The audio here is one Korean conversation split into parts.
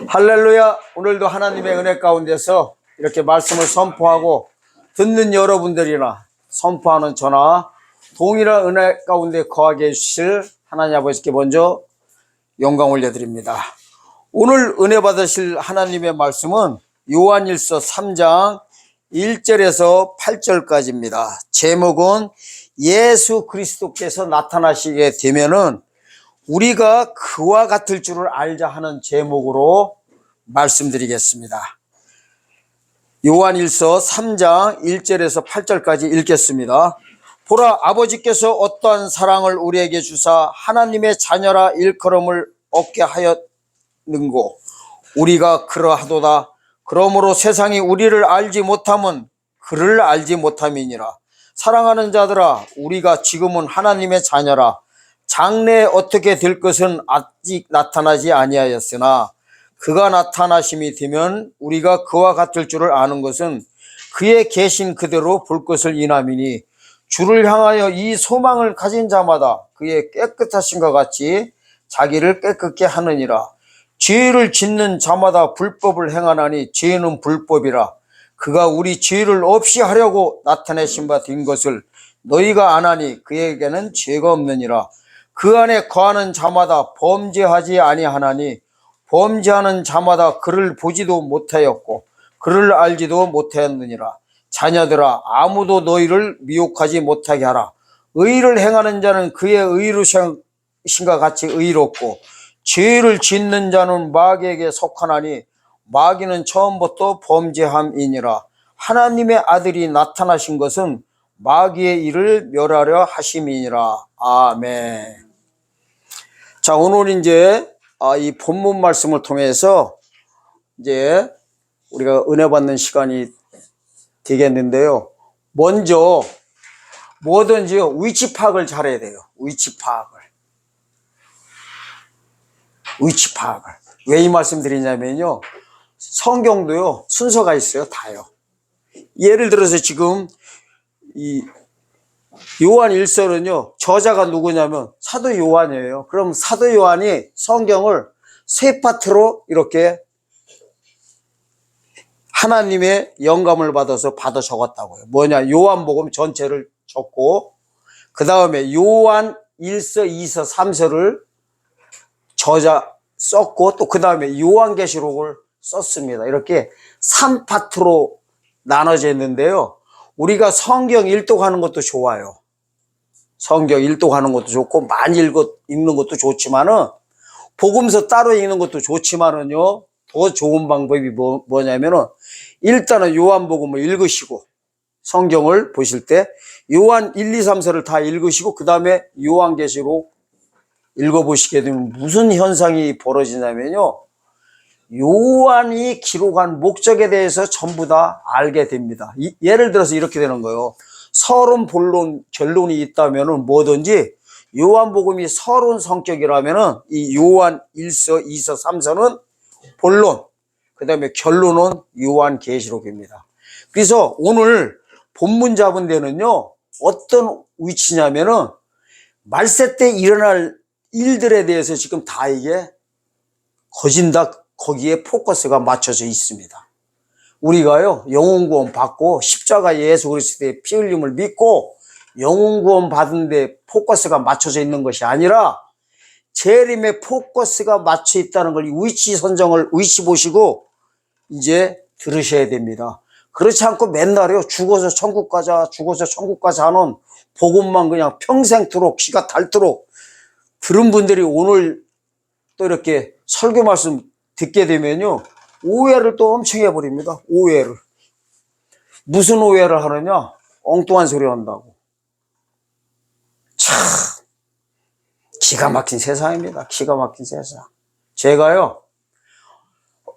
할렐루야. 오늘도 하나님의 은혜 가운데서 이렇게 말씀을 선포하고 듣는 여러분들이나 선포하는 저나 동일한 은혜 가운데 거하게 해주실 하나님 아버지께 먼저 영광 올려드립니다. 오늘 은혜 받으실 하나님의 말씀은 요한일서 3장 1절에서 8절까지입니다. 제목은 예수 그리스도께서 나타나시게 되면은 우리가 그와 같을 줄을 알자 하는 제목으로 말씀드리겠습니다. 요한일서 3장 1절에서 8절까지 읽겠습니다. 보라, 아버지께서 어떠한 사랑을 우리에게 주사 하나님의 자녀라 일컬음을 얻게 하였는고 우리가 그러하도다. 그러므로 세상이 우리를 알지 못함은 그를 알지 못함이니라. 사랑하는 자들아, 우리가 지금은 하나님의 자녀라. 장래에 어떻게 될 것은 아직 나타나지 아니하였으나 그가 나타나심이 되면 우리가 그와 같을 줄을 아는 것은 그의 계신 그대로 볼 것을 인함이니 주를 향하여 이 소망을 가진 자마다 그의 깨끗하심과 같이 자기를 깨끗게 하느니라. 죄를 짓는 자마다 불법을 행하나니 죄는 불법이라. 그가 우리 죄를 없이 하려고 나타내신 바 된 것을 너희가 아나니 그에게는 죄가 없느니라. 그 안에 거하는 자마다 범죄하지 아니하나니 범죄하는 자마다 그를 보지도 못하였고 그를 알지도 못하였느니라. 자녀들아, 아무도 너희를 미혹하지 못하게 하라. 의를 행하는 자는 그의 의로심과 같이 의롭고 죄를 짓는 자는 마귀에게 속하나니 마귀는 처음부터 범죄함이니라. 하나님의 아들이 나타나신 것은 마귀의 일을 멸하려 하심이니라. 아멘. 자, 오늘 이제 이 본문 말씀을 통해서 이제 우리가 은혜 받는 시간이 되겠는데요. 먼저 뭐든지 위치 파악을 잘해야 돼요. 위치 파악을. 왜 이 말씀 드리냐면요. 성경도요, 순서가 있어요. 다요. 예를 들어서 지금 이 요한 1서는요, 저자가 누구냐면 사도 요한이에요. 그럼 사도 요한이 성경을 세 파트로 이렇게 하나님의 영감을 받아서 받아 적었다고요. 뭐냐, 요한복음 전체를 적고 그 다음에 요한 1서, 2서, 3서를 저자 썼고 또 그 다음에 요한계시록을 썼습니다. 이렇게 3파트로 나눠져 있는데요. 우리가 성경 일독하는 것도 좋아요. 성경 일독하는 것도 좋고 많이 읽는 것도 좋지만은 복음서 따로 읽는 것도 좋지만은요, 더 좋은 방법이 뭐냐면은 일단은 요한복음을 읽으시고 성경을 보실 때 요한 1, 2, 3서를 다 읽으시고 그 다음에 요한계시록 읽어보시게 되면 무슨 현상이 벌어지냐면요, 요한이 기록한 목적에 대해서 전부 다 알게 됩니다. 예를 들어서 이렇게 되는 거예요. 서론, 본론, 결론이 있다면은 뭐든지 요한복음이 서론 성격이라면은 이 요한 1서, 2서, 3서는 본론, 그 다음에 결론은 요한계시록입니다. 그래서 오늘 본문 잡은 데는요, 어떤 위치냐면은 말세 때 일어날 일들에 대해서 지금 다 이게 거기에 포커스가 맞춰져 있습니다. 우리가요, 영혼구원 받고 십자가 예수 그리스도의 피 흘림을 믿고 영혼구원 받은 데 포커스가 맞춰져 있는 것이 아니라 재림의 포커스가 맞춰 있다는 걸 위치 선정을 위치 보시고 이제 들으셔야 됩니다. 그렇지 않고 맨날요, 죽어서 천국 가자 하는 복음만 그냥 평생토록 기가 닳도록 들은 분들이 오늘 또 이렇게 설교 말씀 듣게 되면요, 오해를 또 엄청 해버립니다. 오해를. 무슨 오해를 하느냐? 엉뚱한 소리 한다고. 참 기가 막힌 세상입니다. 기가 막힌 세상. 제가요,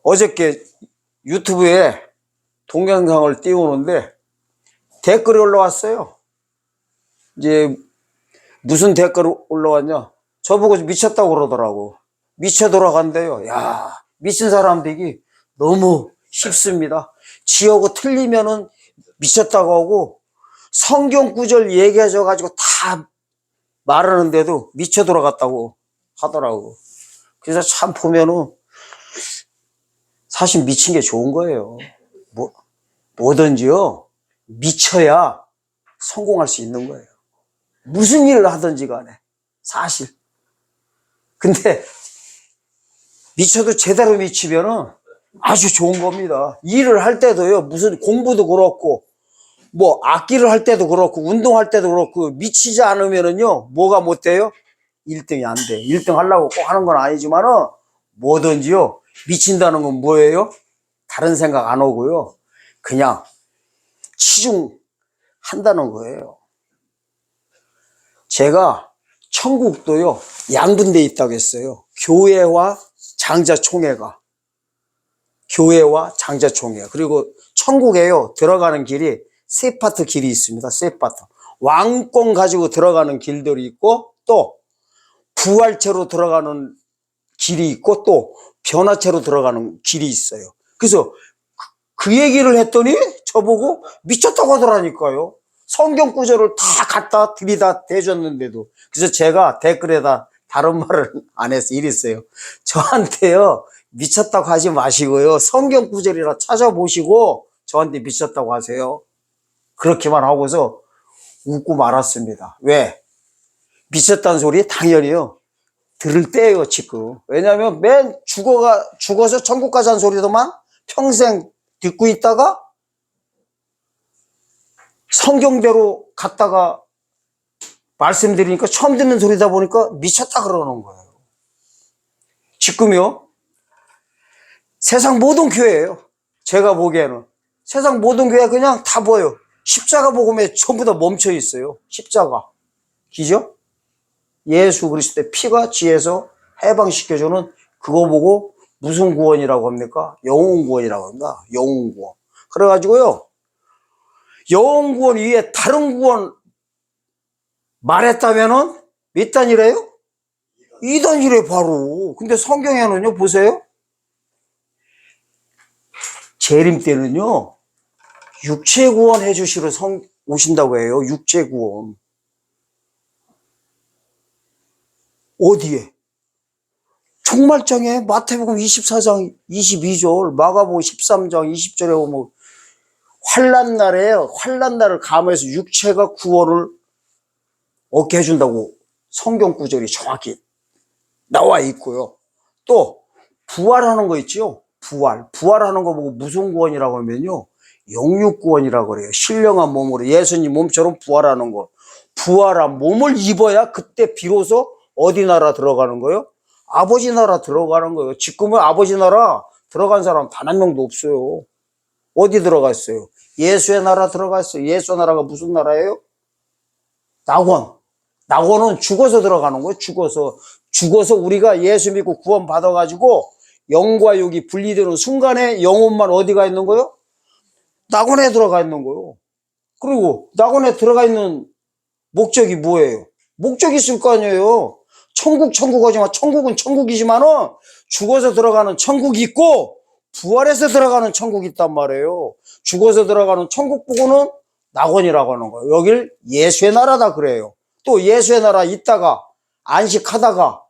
어저께 유튜브에 동영상을 띄우는데 댓글이 올라왔어요. 이제 무슨 댓글이 올라왔냐? 저보고 미쳤다고 그러더라고. 미쳐 돌아간대요. 야, 미친 사람 되기 너무 쉽습니다. 지하고 틀리면은 미쳤다고 하고 성경 구절 얘기하셔 가지고 다 말하는데도 미쳐 돌아갔다고 하더라고. 그래서 참 보면은 사실 미친 게 좋은 거예요. 뭐든지요, 미쳐야 성공할 수 있는 거예요. 무슨 일을 하든지 간에, 사실. 근데, 미쳐도 제대로 미치면은 아주 좋은 겁니다. 일을 할 때도요, 무슨 공부도 그렇고, 뭐, 악기를 할 때도 그렇고, 운동할 때도 그렇고, 미치지 않으면은요, 뭐가 못 돼요? 1등이 안 돼. 1등 하려고 꼭 하는 건 아니지만은, 뭐든지요, 미친다는 건 뭐예요? 다른 생각 안 오고요. 그냥 치중한다는 거예요. 제가 천국도요, 양분돼 있다고 했어요. 교회와 장자총회가. 교회와 장자총회. 그리고 천국에요, 들어가는 길이 세 파트 길이 있습니다. 세 파트. 왕권 가지고 들어가는 길들이 있고, 또 부활체로 들어가는 길이 있고, 또 변화체로 들어가는 길이 있어요. 그래서 그 얘기를 했더니 저보고 미쳤다고 하더라니까요. 성경 구절을 다 갖다 들이다 대줬는데도. 그래서 제가 댓글에다 다른 말을 안 해서 이랬어요. 저한테요, 미쳤다고 하지 마시고요, 성경 구절이라 찾아보시고 저한테 미쳤다고 하세요. 그렇게만 하고서 웃고 말았습니다. 왜? 미쳤다는 소리 당연히요, 들을 때예요 지금. 왜냐하면 맨 죽어서 천국 가자는 소리도만 평생 듣고 있다가 성경대로 갔다가 말씀드리니까 처음 듣는 소리다 보니까 미쳤다 그러는 거예요. 지금요, 세상 모든 교회예요. 제가 보기에는 세상 모든 교회 그냥 다 보여요. 십자가 복음에 전부 다 멈춰 있어요. 십자가. 기죠? 예수 그리스도의 피가 지혜에서 해방시켜주는 그거 보고 무슨 구원이라고 합니까? 영혼 구원이라고 합니다. 영혼 구원. 그래가지고요, 영혼 구원 위에 다른 구원 말했다면은 몇 단이래요? 2단이래 바로. 근데 성경에는요, 보세요. 재림 때는요, 육체 구원 해주시러 오신다고 해요. 육체 구원. 어디에? 종말장에 마태복음 24장 22절, 마가복음 13장 20절에 보면 환난 날을 감해서 육체가 구원을 얻게 해준다고 성경 구절이 정확히 나와 있고요. 또 부활하는 거 있죠. 부활하는 거 보고 무슨 구원이라고 하면요, 영육 구원이라고 그래요. 신령한 몸으로 예수님 몸처럼 부활하는 거. 부활한 몸을 입어야 그때 비로소 어디 나라 들어가는 거예요? 아버지 나라 들어가는 거예요. 지금은 아버지 나라 들어간 사람 단 한 명도 없어요. 어디 들어가 있어요? 예수의 나라 들어가 있어요. 예수의 나라가 무슨 나라예요? 낙원. 낙원은 죽어서 들어가는 거예요. 죽어서 우리가 예수 믿고 구원 받아가지고 영과 육이 분리되는 순간에 영혼만 어디가 있는 거예요? 낙원에 들어가 있는 거예요. 그리고 낙원에 들어가 있는 목적이 뭐예요? 목적이 있을 거 아니에요. 천국 하지만 천국은 천국이지만은 죽어서 들어가는 천국이 있고 부활해서 들어가는 천국이 있단 말이에요. 죽어서 들어가는 천국 보고는 낙원이라고 하는 거예요. 여길 예수의 나라다 그래요. 또 예수의 나라 있다가 안식하다가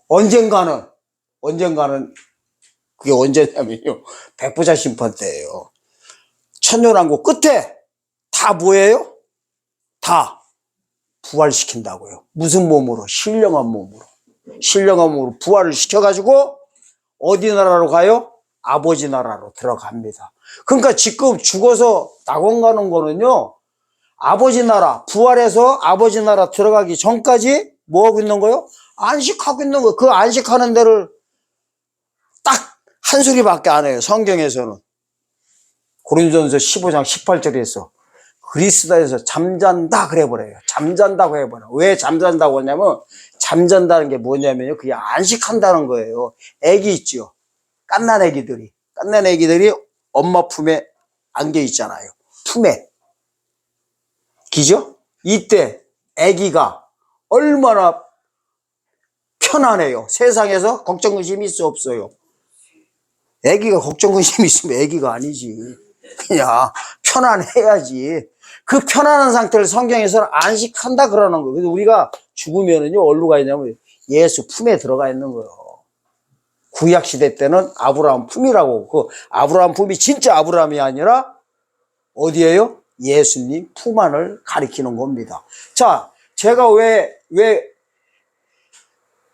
언젠가는 그게 언제냐면요, 백부자 심판 때예요. 천년왕국 끝에 다 뭐예요? 다 부활시킨다고요. 무슨 몸으로? 신령한 몸으로 부활을 시켜가지고 어디 나라로 가요? 아버지 나라로 들어갑니다. 그러니까 지금 죽어서 낙원 가는 거는요, 아버지 나라, 부활해서 아버지 나라 들어가기 전까지 뭐 하고 있는 거예요? 안식하고 있는 거예요. 그 안식하는 데를 딱 한 소리밖에 안 해요. 성경에서는. 고린도전서 15장 18절에서 그리스도에서 잠잔다 그래버려요. 잠잔다고 해버려요. 왜 잠잔다고 하냐면, 잠잔다는 게 뭐냐면요, 그게 안식한다는 거예요. 애기 있죠. 갓난 애기들이 엄마 품에 안겨 있잖아요. 품에. 기죠? 이때 애기가 얼마나 편안해요. 세상에서 걱정 근심이 있어 없어요? 애기가 걱정 근심이 있으면 애기가 아니지. 그냥 편안해야지. 그 편안한 상태를 성경에서는 안식한다 그러는 거예요. 그래서 우리가 죽으면은요, 어디로 가 있냐면 예수 품에 들어가 있는 거예요. 구약 시대 때는 아브라함 품이라고, 그 아브라함 품이 진짜 아브라함이 아니라 어디예요? 예수님 품 안을 가리키는 겁니다. 자, 제가 왜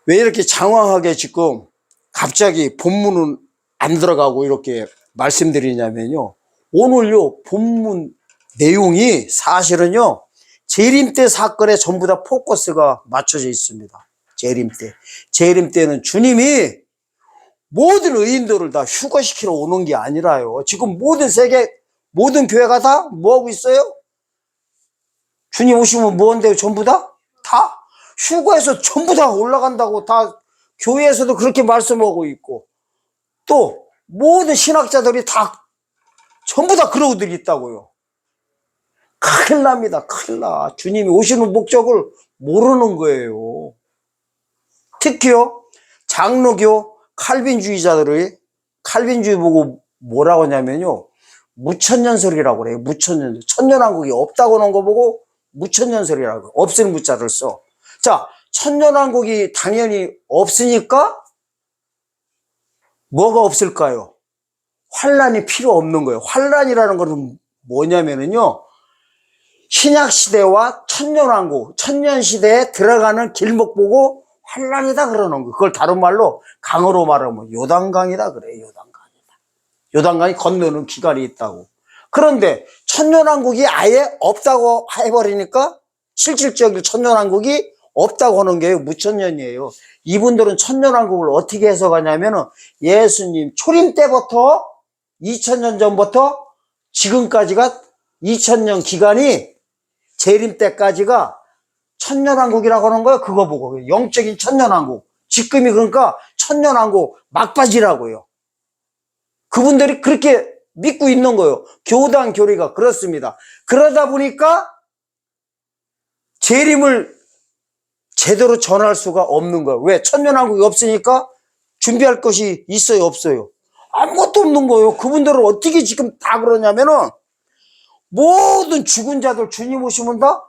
이렇게 장황하게 지금 갑자기 본문은 안 들어가고 이렇게 말씀드리냐면요. 오늘요, 본문 내용이 사실은요, 재림 때 사건에 전부 다 포커스가 맞춰져 있습니다. 재림 때. 재림 때는 주님이 모든 의인들을 다 휴거시키러 오는 게 아니라요. 지금 모든 세계, 모든 교회가 다 뭐하고 있어요? 주님 오시면 뭐한대요? 전부 다? 다 휴거해서 전부 다 올라간다고 다 교회에서도 그렇게 말씀하고 있고, 또 모든 신학자들이 다 전부 다 그러고들 있다고요. 큰일 납니다. 큰일 나. 주님이 오시는 목적을 모르는 거예요. 특히요, 장로교 칼빈주의자들이 칼빈주의 보고 뭐라고 하냐면요, 무천년설이라고 그래요. 무천년설. 천년왕국이 없다고 하는 거 보고 무천년설이라고. 없을 무자를 써. 자, 천년왕국이 당연히 없으니까 뭐가 없을까요? 환란이 필요 없는 거예요. 환란이라는 것은 뭐냐면요, 신약시대와 천년왕국, 천년시대에 들어가는 길목 보고 환란이다 그러는 거. 그걸 다른 말로, 강으로 말하면 요단강이다 그래요. 요단강이다. 요단강이 건너는 기간이 있다고. 그런데 천년왕국이 아예 없다고 해버리니까 실질적인 천년왕국이 없다고 하는 게 무천년이에요. 이분들은 천년왕국을 어떻게 해석하냐면은 예수님 초림 때부터 2000년 전부터 지금까지가 2000년 기간이 재림 때까지가 천년왕국이라고 하는 거예요. 그거 보고 영적인 천년왕국. 지금이 그러니까 천년왕국 막바지라고요. 그분들이 그렇게 믿고 있는 거예요. 교단 교리가 그렇습니다. 그러다 보니까 재림을 제대로 전할 수가 없는 거예요. 왜? 천년왕국이 없으니까 준비할 것이 있어요, 없어요? 아무것도 없는 거예요. 그분들은 어떻게 지금 다 그러냐면은 모든 죽은 자들 주님 오시면 다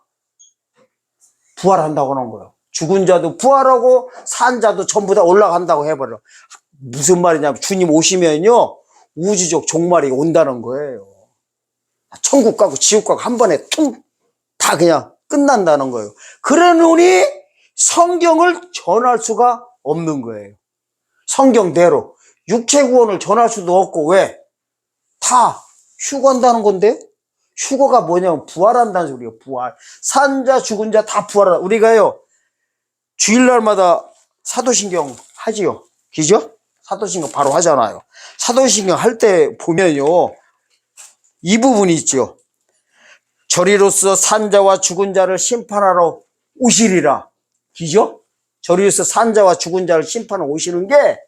부활한다고 하는 거예요. 죽은 자도 부활하고 산 자도 전부 다 올라간다고 해버려. 무슨 말이냐면 주님 오시면요, 우주적 종말이 온다는 거예요. 천국 가고 지옥 가고 한 번에 퉁 다 그냥 끝난다는 거예요. 그러느니 성경을 전할 수가 없는 거예요. 성경대로 육체 구원을 전할 수도 없고. 왜? 다 휴거한다는 건데, 휴거가 뭐냐면 부활한다는 소리예요. 부활. 산자 죽은 자 다 부활한다. 우리가요, 주일날마다 사도신경 하지요. 그죠? 사도신경 바로 하잖아요. 사도신경 할 때 보면요, 이 부분이 있죠. 저리로서 산자와 죽은 자를 심판하러 오시리라. 그죠? 저리로서 산자와 죽은 자를 심판하러 오시는 게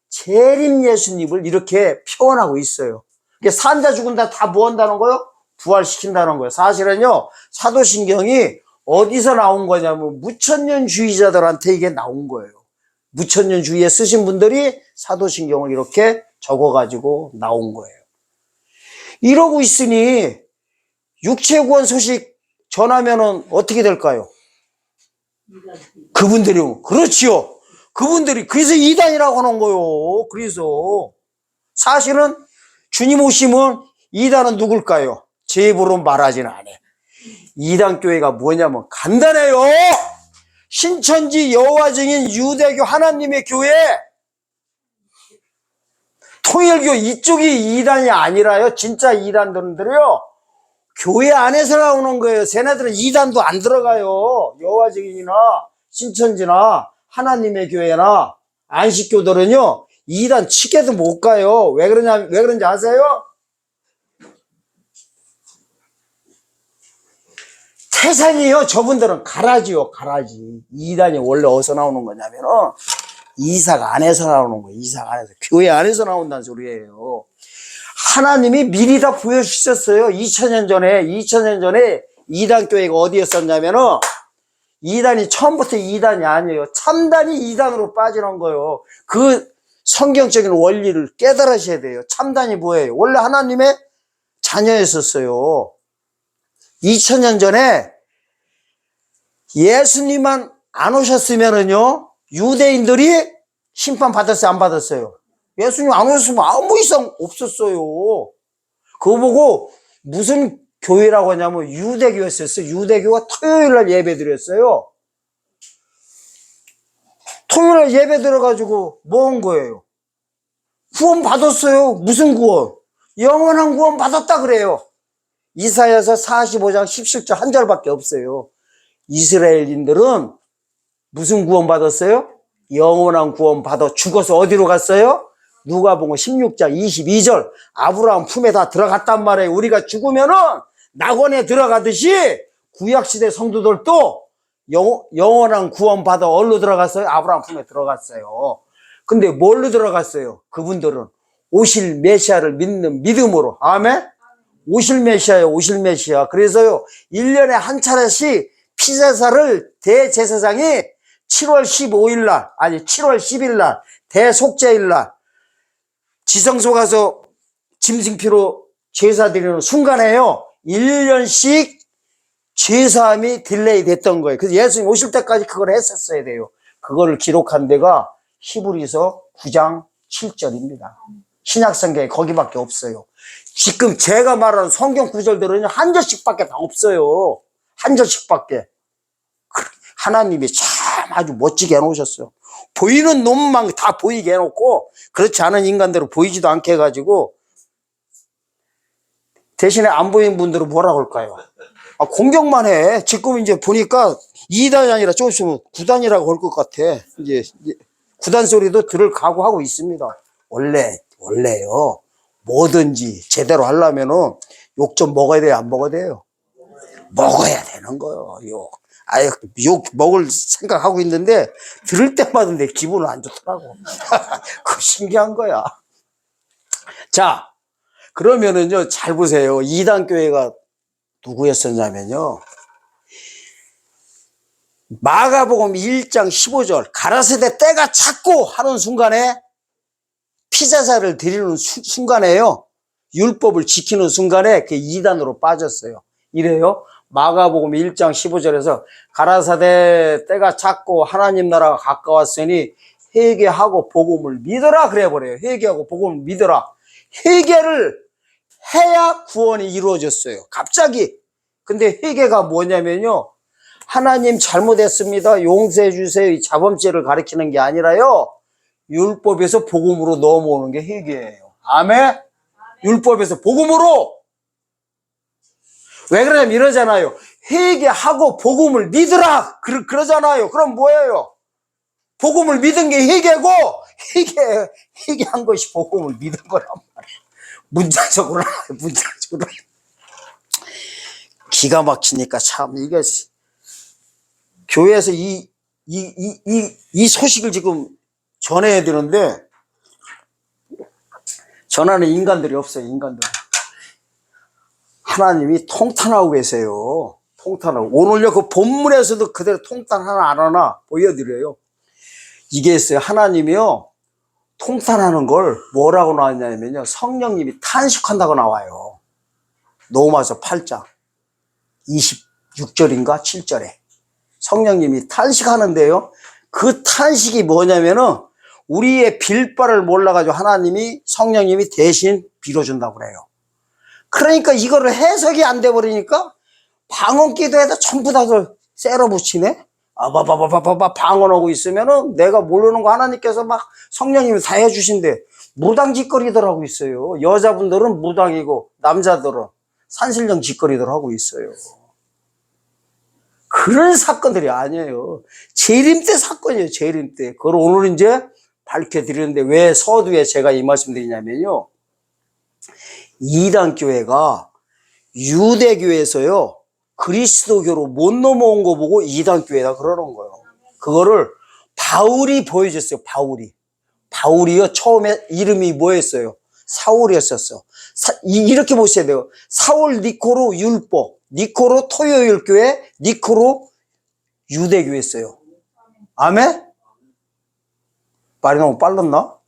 재림 예수님을 이렇게 표현하고 있어요. 산자 죽은 자 다 뭐 한다는 거요? 부활시킨다는 거예요. 사실은요, 사도신경이 어디서 나온 거냐면 무천년주의자들한테 이게 나온 거예요. 무천년주의에 쓰신 분들이 사도신경을 이렇게 적어가지고 나온 거예요. 이러고 있으니 육체구원 소식 전하면은 어떻게 될까요? 그분들이, 그렇지요. 그분들이, 그래서 이단이라고 하는 거예요. 그래서 사실은 주님 오시면 이단은 누굴까요? 제 입으로 말하지는 않아요. 이단 교회가 뭐냐면 간단해요. 신천지 여호와 증인 유대교 하나님의 교회, 통일교 이쪽이 이단이 아니라요. 진짜 이단들은요, 교회 안에서 나오는 거예요. 쟤네들은 이단도 안 들어가요. 여호와 증인이나 신천지나 하나님의 교회나 안식교들은요, 이단 치게도 못 가요. 왜 그런지 아세요? 태산이요. 저분들은 가라지요, 가라지. 이단이 원래 어디서 나오는 거냐면은 이삭 안에서 나오는 거예요. 이삭 안에서. 교회 안에서 나온다는 소리예요. 하나님이 미리 다 보여주셨어요. 2000년 전에 이단 교회가 어디였었냐면은, 이단이 처음부터 이단이 아니에요. 참단이 이단으로 빠지는 거예요. 그 성경적인 원리를 깨달으셔야 돼요. 참단이 뭐예요? 원래 하나님의 자녀였었어요. 2000년 전에 예수님만 안 오셨으면은요, 유대인들이 심판 받았어요, 안 받았어요? 예수님 안 오셨으면 아무 이상 없었어요. 그거 보고 무슨 교회라고 하냐면 유대교였어요. 유대교가 토요일날 예배 드렸어요. 토요일날 예배 들어가지고 뭐 한 거예요? 구원 받았어요. 무슨 구원? 영원한 구원 받았다 그래요. 이사야서 45장 17절 한 절밖에 없어요. 이스라엘인들은 무슨 구원 받았어요? 영원한 구원 받아 죽어서 어디로 갔어요? 누가복음 16장 22절 아브라함 품에 다 들어갔단 말이에요. 우리가 죽으면은 낙원에 들어가듯이 구약시대 성도들도 영원한 구원 받아 어디로 들어갔어요? 아브라함 품에 들어갔어요. 근데 뭘로 들어갔어요? 그분들은 오실 메시아를 믿는 믿음으로. 아멘? 오실 메시아예요. 오실 메시아. 그래서요 1년에 한 차례씩 피제사를 대제사장이 7월 15일 날 아니 7월 10일 날 대속죄일 날 지성소 가서 짐승피로 제사 드리는 순간에요 1년씩 제사함이 딜레이 됐던 거예요. 그래서 예수님 오실 때까지 그걸 했었어야 돼요. 그거를 기록한 데가 히브리서 9장 7절입니다. 신약성경에 거기밖에 없어요. 지금 제가 말하는 성경 구절들은 한 절씩밖에 다 없어요. 한 절씩밖에. 하나님이 참 아주 멋지게 해놓으셨어요. 보이는 놈만 다 보이게 해놓고 그렇지 않은 인간대로 보이지도 않게 해가지고 대신에 안 보이는 분들은 뭐라고 할까요? 공격만 해. 지금 이제 보니까 2단이 아니라 좀 있으면 9단이라고 할 것 같아. 이제 9단 소리도 들을 각오하고 있습니다. 원래요. 뭐든지 제대로 하려면은 욕 좀 먹어야 돼요? 안 먹어야 돼요? 먹어야 되는 거예요, 욕. 욕 먹을 생각하고 있는데 들을 때마다 내 기분은 안 좋더라고. 그거 신기한 거야. 자, 그러면은요, 잘 보세요. 2단 교회가 누구였었냐면요. 마가복음 1장 15절 가라사대 때가 찼고 하는 순간에 피제사를 드리는 순간에요. 율법을 지키는 순간에 그 2단으로 빠졌어요. 이래요. 마가복음 1장 15절에서 가라사대 때가 찼고 하나님 나라가 가까웠으니 회개하고 복음을 믿어라 그래 버려요. 회개하고 복음을 믿어라. 회개를 해야 구원이 이루어졌어요. 갑자기. 근데 회개가 뭐냐면요. 하나님 잘못했습니다. 용서해 주세요. 이 자범죄를 가리키는 게 아니라요. 율법에서 복음으로 넘어오는 게 회개예요. 아멘? 율법에서 복음으로. 왜 그러냐면 이러잖아요. 회개하고 복음을 믿으라. 그러잖아요. 그럼 뭐예요? 복음을 믿은 게 회개고 회개한 것이 복음을 믿은 거란 말이에요. 문자적으로. 기가 막히니까 참 이게 교회에서 이 소식을 지금 전해야 되는데 전하는 인간들이 없어요. 인간들. 하나님이 통탄하고 계세요. 통탄하고. 오늘요 그 본문에서도 그대로 통탄 하나 안 하나 보여드려요. 이게 있어요. 하나님이요 통탄하는 걸 뭐라고 나왔냐면요. 성령님이 탄식한다고 나와요. 로마서 8장 26절인가 7절에 성령님이 탄식하는데요. 그 탄식이 뭐냐면은 우리의 빌바를 몰라가지고 하나님이 성령님이 대신 빌어준다고 그래요. 그러니까 이거를 해석이 안 돼버리니까 방언 기도에다 전부 다 쎄러 붙이네? 방언하고 있으면은 내가 모르는 거 하나님께서 막 성령님이 다 해주신대. 무당 짓거리들 하고 있어요. 여자분들은 무당이고 남자들은 산신령 짓거리들 하고 있어요. 그런 사건들이 아니에요. 재림 때 사건이에요. 재림 때. 그걸 오늘 이제 밝혀드리는데 왜 서두에 제가 이 말씀 드리냐면요. 2단 교회가 유대교에서요. 그리스도교로 못 넘어온 거 보고 2단 교회다 그러는 거예요. 그거를 바울이 보여줬어요. 바울이요. 처음에 이름이 뭐였어요? 사울이었었어. 이렇게 보셔야 돼요. 사울 니코로 율법, 니코로 토요일 교회, 니코로 유대교였어요. 아멘? 말이 너무 빨랐나?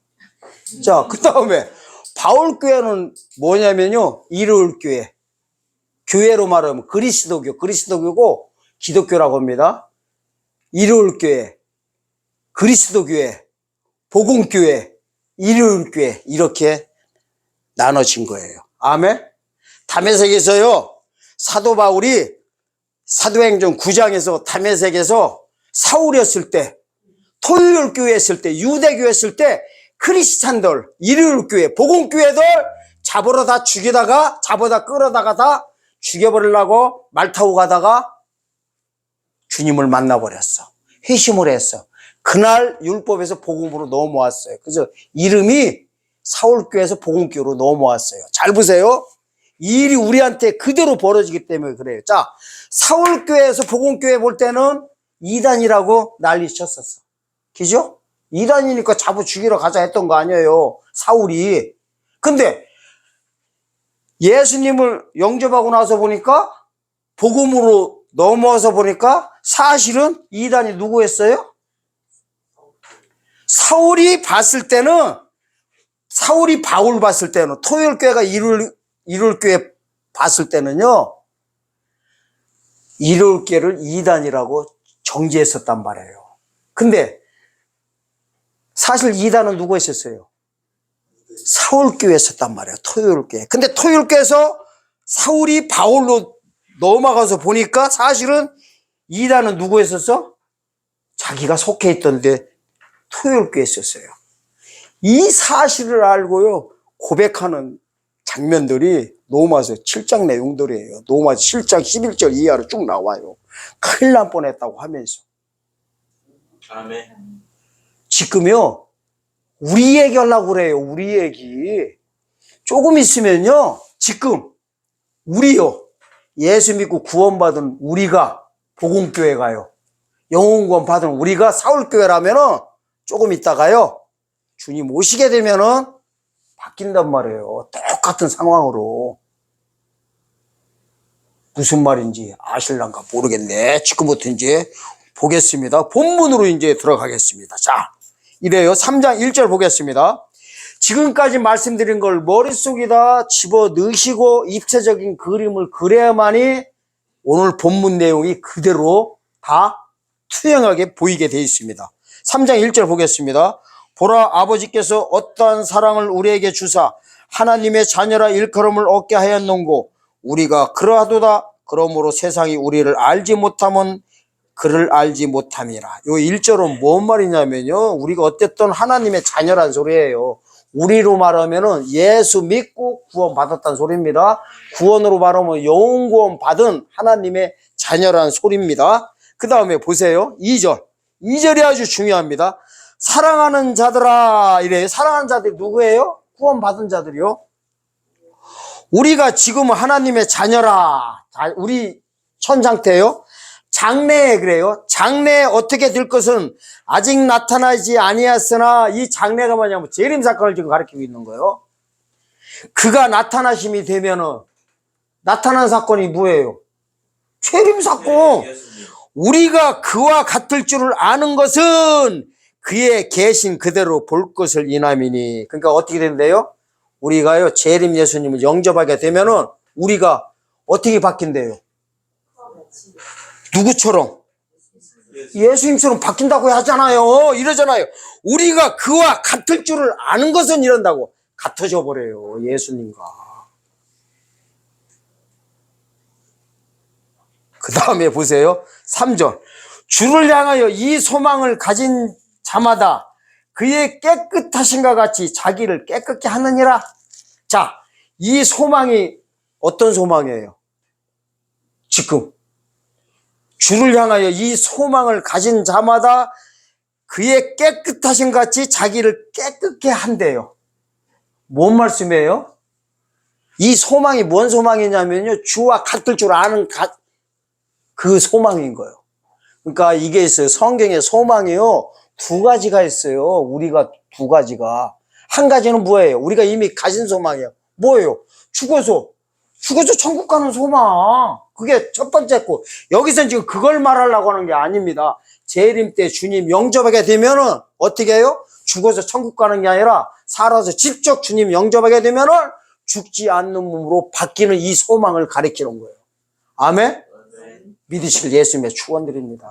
자, 그 다음에 바울 교회는 뭐냐면요. 일요일 교회. 교회로 말하면 그리스도교고 기독교라고 합니다. 일요일 교회, 그리스도 교회, 복음교회, 일요일교회 이렇게 나눠진 거예요. 아멘. 담에색에서요, 사도 바울이 사도행전 9장에서 담에색에서 사울이었을 때, 토요일교회 했을 때, 유대교회 했을 때 크리스찬들, 일요일교회, 복음교회들 잡으러 다 죽이다가, 잡아다 끌어다가 다 죽여버리려고 말 타고 가다가 주님을 만나버렸어. 회심을 했어. 그날 율법에서 복음으로 넘어왔어요. 그래서 이름이 사울교회에서 복음교회로 넘어왔어요. 잘 보세요. 이 일이 우리한테 그대로 벌어지기 때문에 그래요. 자, 사울교회에서 복음교회 볼 때는 이단이라고 난리 쳤었어. 그죠? 이단이니까 잡아 죽이러 가자 했던 거 아니에요, 사울이. 근데 예수님을 영접하고 나서 보니까, 복음으로 넘어와서 보니까 사실은 이단이 누구였어요? 사울이 바울 봤을 때는, 토요일교회가 일요일교회 봤을 때는요, 일요일교회를 이단이라고 정죄했었단 말이에요. 근데 사실 이단은 누가 있었어요? 사울교회에 있었단 말이에요, 토요일교회. 근데 토요일교회에서 사울이 바울로 넘어가서 보니까 사실은 이단은 누구 했었어? 자기가 속해 있던데 토요일교회에 있었어요. 이 사실을 알고요, 고백하는 장면들이 로마서 7장 내용들이에요. 로마서 7장 11절 이하로 쭉 나와요. 큰일 날 뻔했다고 하면서. 아멘. 지금요, 우리 얘기 하려고 그래요. 우리 얘기. 조금 있으면요, 지금 우리요, 예수 믿고 구원받은 우리가 복음교회 가요. 영혼구원 받은 우리가 사울교회라면은 조금 있다가요, 주님 오시게 되면은 바뀐단 말이에요. 똑같은 상황으로. 무슨 말인지 아실란가 모르겠네. 지금부터 이제 보겠습니다. 본문으로 이제 들어가겠습니다. 자, 이래요. 3장 1절 보겠습니다. 지금까지 말씀드린 걸 머릿속에다 집어 넣으시고 입체적인 그림을 그려야만이 오늘 본문 내용이 그대로 다 투영하게 보이게 되어 있습니다. 3장 1절 보겠습니다. 보라, 아버지께서 어떠한 사랑을 우리에게 주사 하나님의 자녀라 일컬음을 얻게 하였는고 우리가 그러하도다. 그러므로 세상이 우리를 알지 못하면 그를 알지 못함이라. 요 1절은 뭔 말이냐면요, 우리가 어쨌든 하나님의 자녀란 소리예요. 우리로 말하면은 예수 믿고 구원 받았다는 소리입니다. 구원으로 말하면 영혼 구원 받은 하나님의 자녀라는 소리입니다. 그 다음에 보세요. 2절이 아주 중요합니다. 사랑하는 자들아 이래요. 사랑하는 자들이 누구예요? 구원 받은 자들이요. 우리가 지금은 하나님의 자녀라. 우리 현 상태예요. 장래에 그래요. 장래에 어떻게 될 것은 아직 나타나지 아니하였으나, 이 장래가 뭐냐면 재림 사건을 지금 가리키고 있는 거예요. 그가 나타나심이 되면은, 나타난 사건이 뭐예요? 재림 사건. 우리가 그와 같을 줄을 아는 것은 그의 계신 그대로 볼 것을 인함이니. 그러니까 어떻게 된대요? 우리가요, 재림 예수님을 영접하게 되면은 우리가 어떻게 바뀐대요? 누구처럼? 예수님처럼 바뀐다고 하잖아요. 이러잖아요. 우리가 그와 같을 줄을 아는 것은 이런다고. 같아져 버려요, 예수님과. 그 다음에 보세요. 3절. 주를 향하여 이 소망을 가진 자마다 그의 깨끗하신가 같이 자기를 깨끗게 하느니라. 자, 이 소망이 어떤 소망이에요? 지금 주를 향하여 이 소망을 가진 자마다 그의 깨끗하신 같이 자기를 깨끗게 한대요. 뭔 말씀이에요? 이 소망이 뭔 소망이냐면요, 주와 같을 줄 아는 그 소망인 거예요. 그러니까 이게 있어요. 성경에 소망이요, 두 가지가 있어요. 우리가 두 가지가. 한 가지는 뭐예요? 우리가 이미 가진 소망이에요. 뭐예요? 죽어서 천국 가는 소망. 그게 첫 번째 거. 여기서는 지금 그걸 말하려고 하는 게 아닙니다. 재림 때 주님 영접하게 되면은 어떻게 해요? 죽어서 천국 가는 게 아니라 살아서 직접 주님 영접하게 되면은 죽지 않는 몸으로 바뀌는 이 소망을 가리키는 거예요. 아멘? 믿으실 예수님의 축원드립니다.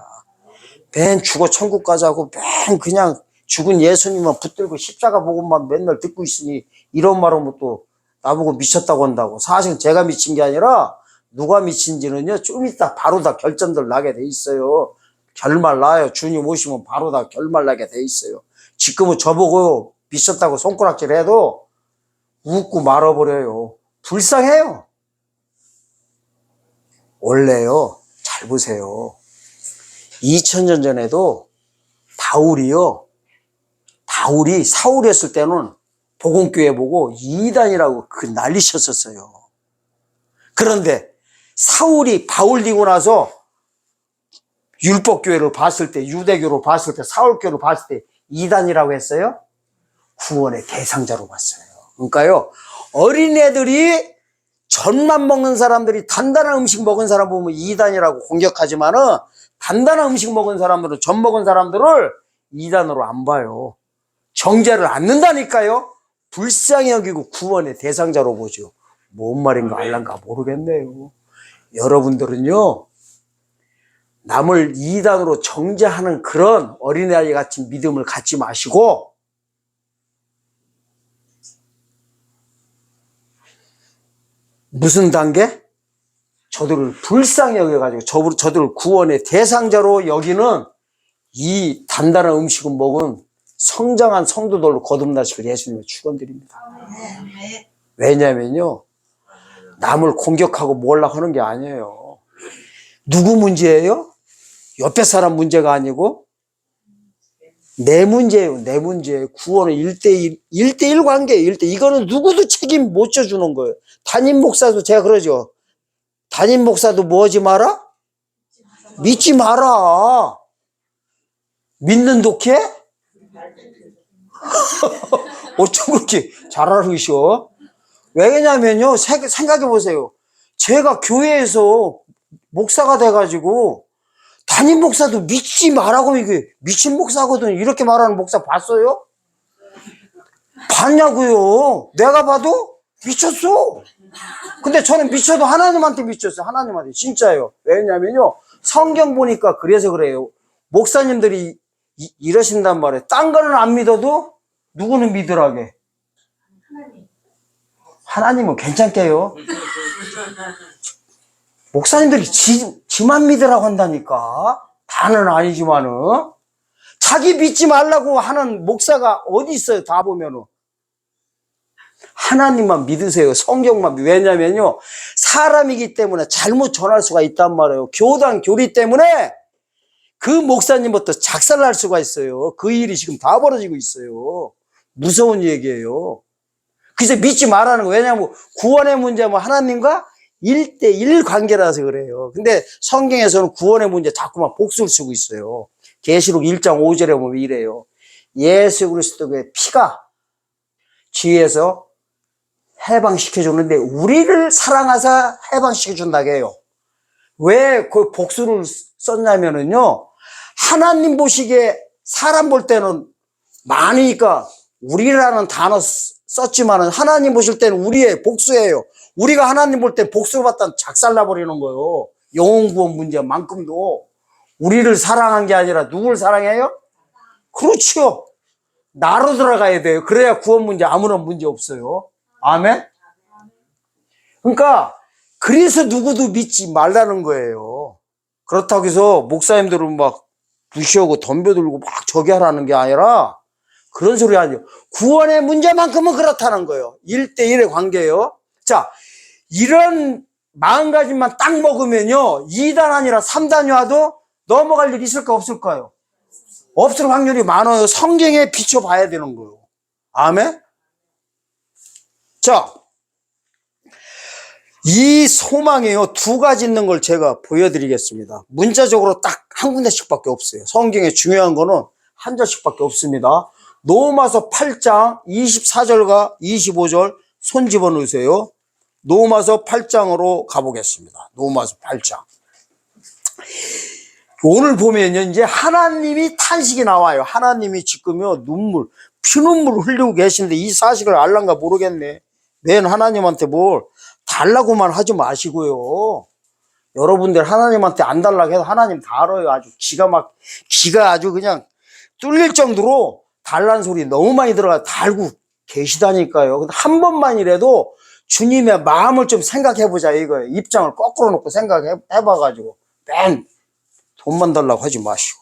맨 죽어 천국 가자고 맨 그냥 죽은 예수님만 붙들고 십자가 복음만 맨날 듣고 있으니 이런 말하면 또 나보고 미쳤다고 한다고. 사실은 제가 미친 게 아니라 누가 미친지는요 좀 이따 바로 다 결정들 나게 돼 있어요. 결말 나요. 주님 오시면 바로 다 결말 나게 돼 있어요. 지금은 저보고 미쳤다고 손가락질 해도 웃고 말아버려요. 불쌍해요. 원래요, 잘 보세요. 2000년 전에도 바울이 사울이 했을 때는 복음교회 보고 이단이라고 그 난리쳤었어요. 그런데 사울이 바울 되고 나서 율법교회를 봤을 때, 유대교로 봤을 때, 사울교회를 봤을 때 이단이라고 했어요? 구원의 대상자로 봤어요. 그러니까요, 어린애들이 전만 먹는 사람들이 단단한 음식 먹은 사람 보면 이단이라고 공격하지만은 단단한 음식 먹은 사람들은, 전 먹은 사람들을 이단으로 안 봐요. 정죄를 않는다니까요. 불쌍히 여기고 구원의 대상자로 보죠. 뭔 말인가 알란가 모르겠네요. 여러분들은요, 남을 이단으로 정죄하는 그런 어린아이 같은 믿음을 갖지 마시고 무슨 단계? 저들을 불쌍히 여겨가지고 저들을 구원의 대상자로 여기는 이 단단한 음식을 먹은 성장한 성도들로 거듭나시길 예수님의 축원드립니다. 왜냐면요, 남을 공격하고 뭐라 하는 게 아니에요. 누구 문제예요? 옆에 사람 문제가 아니고 내 문제예요. 내 문제. 구원은 1대1 관계예요. 이거는 누구도 책임 못 져주는 거예요. 담임 목사도 제가 그러죠. 담임 목사도 뭐 하지 마라? 믿지 마라. 믿는 독해? 어쩜 그렇게 잘 알으셔? 왜냐면요, 생각해 보세요. 제가 교회에서 목사가 돼가지고 담임 목사도 믿지 말라고, 이게 미친 목사거든 이렇게 말하는 목사 봤어요? 봤냐고요. 내가 봐도 미쳤어. 근데 저는 미쳐도 하나님한테 미쳤어요. 하나님한테. 진짜요. 왜냐면요, 성경 보니까 그래서 그래요. 목사님들이 이러신단 말이에요. 딴 거는 안 믿어도 누구는 믿으라게? 하나님은 괜찮게요. 목사님들이 지만 믿으라고 한다니까. 다는 아니지만은. 자기 믿지 말라고 하는 목사가 어디 있어요? 다 보면은. 하나님만 믿으세요. 성경만. 왜냐면요, 사람이기 때문에 잘못 전할 수가 있단 말이에요. 교단 교리 때문에 그 목사님부터 작살날 수가 있어요. 그 일이 지금 다 벌어지고 있어요. 무서운 얘기예요. 그래서 믿지 말라는 거예요. 왜냐하면 구원의 문제는 하나님과 1대1 관계라서 그래요. 근데 성경에서는 구원의 문제 자꾸만 복수를 쓰고 있어요. 계시록 1장 5절에 보면 이래요. 예수 그리스도의 피가 지혜에서 해방시켜주는데 우리를 사랑하사 해방시켜준다고 해요. 왜 그 복수를 썼냐면은요, 하나님 보시기에 사람 볼 때는 많으니까 우리라는 단어 썼지만은 하나님 보실 때는 우리의 복수예요. 우리가 하나님 볼 때 복수를 받다 작살나 버리는 거예요. 영혼 구원 문제만큼도. 우리를 사랑한 게 아니라 누굴 사랑해요? 그렇죠. 나로 들어가야 돼요. 그래야 구원 문제 아무런 문제 없어요. 아멘? 그러니까 그래서 누구도 믿지 말라는 거예요. 그렇다고 해서 목사님들은 막 무시하고 덤벼들고 막 저기 하라는 게 아니라 그런 소리 아니에요. 구원의 문제만큼은 그렇다는 거예요. 1대1의 관계예요. 자, 이런 마음가짐만 딱 먹으면요, 2단 아니라 3단이 와도 넘어갈 일 있을까 없을까요? 없을 확률이 많아요. 성경에 비춰봐야 되는 거예요. 아멘? 자, 이 소망에요, 두 가지 있는 걸 제가 보여드리겠습니다. 문자적으로 딱 한 군데씩밖에 없어요. 성경에 중요한 거는 한 절씩밖에 없습니다. 로마서 8장 24절과 25절 손 집어넣으세요. 로마서 8장으로 가보겠습니다. 로마서 8장. 오늘 보면요, 이제 하나님이 탄식이 나와요. 하나님이 지금요, 피눈물 흘리고 계시는데 이 사실을 알란가 모르겠네. 맨 하나님한테 뭘 달라고만 하지 마시고요. 여러분들 하나님한테 안 달라고 해도 하나님 다 알아요. 아주 기가 아주 그냥 뚫릴 정도로 달란 소리 너무 많이 들어가 달고 계시다니까요. 근데 한 번만이라도 주님의 마음을 좀 생각해보자 이거예요. 입장을 거꾸로 놓고 생각해봐가지고 맨 돈만 달라고 하지 마시고.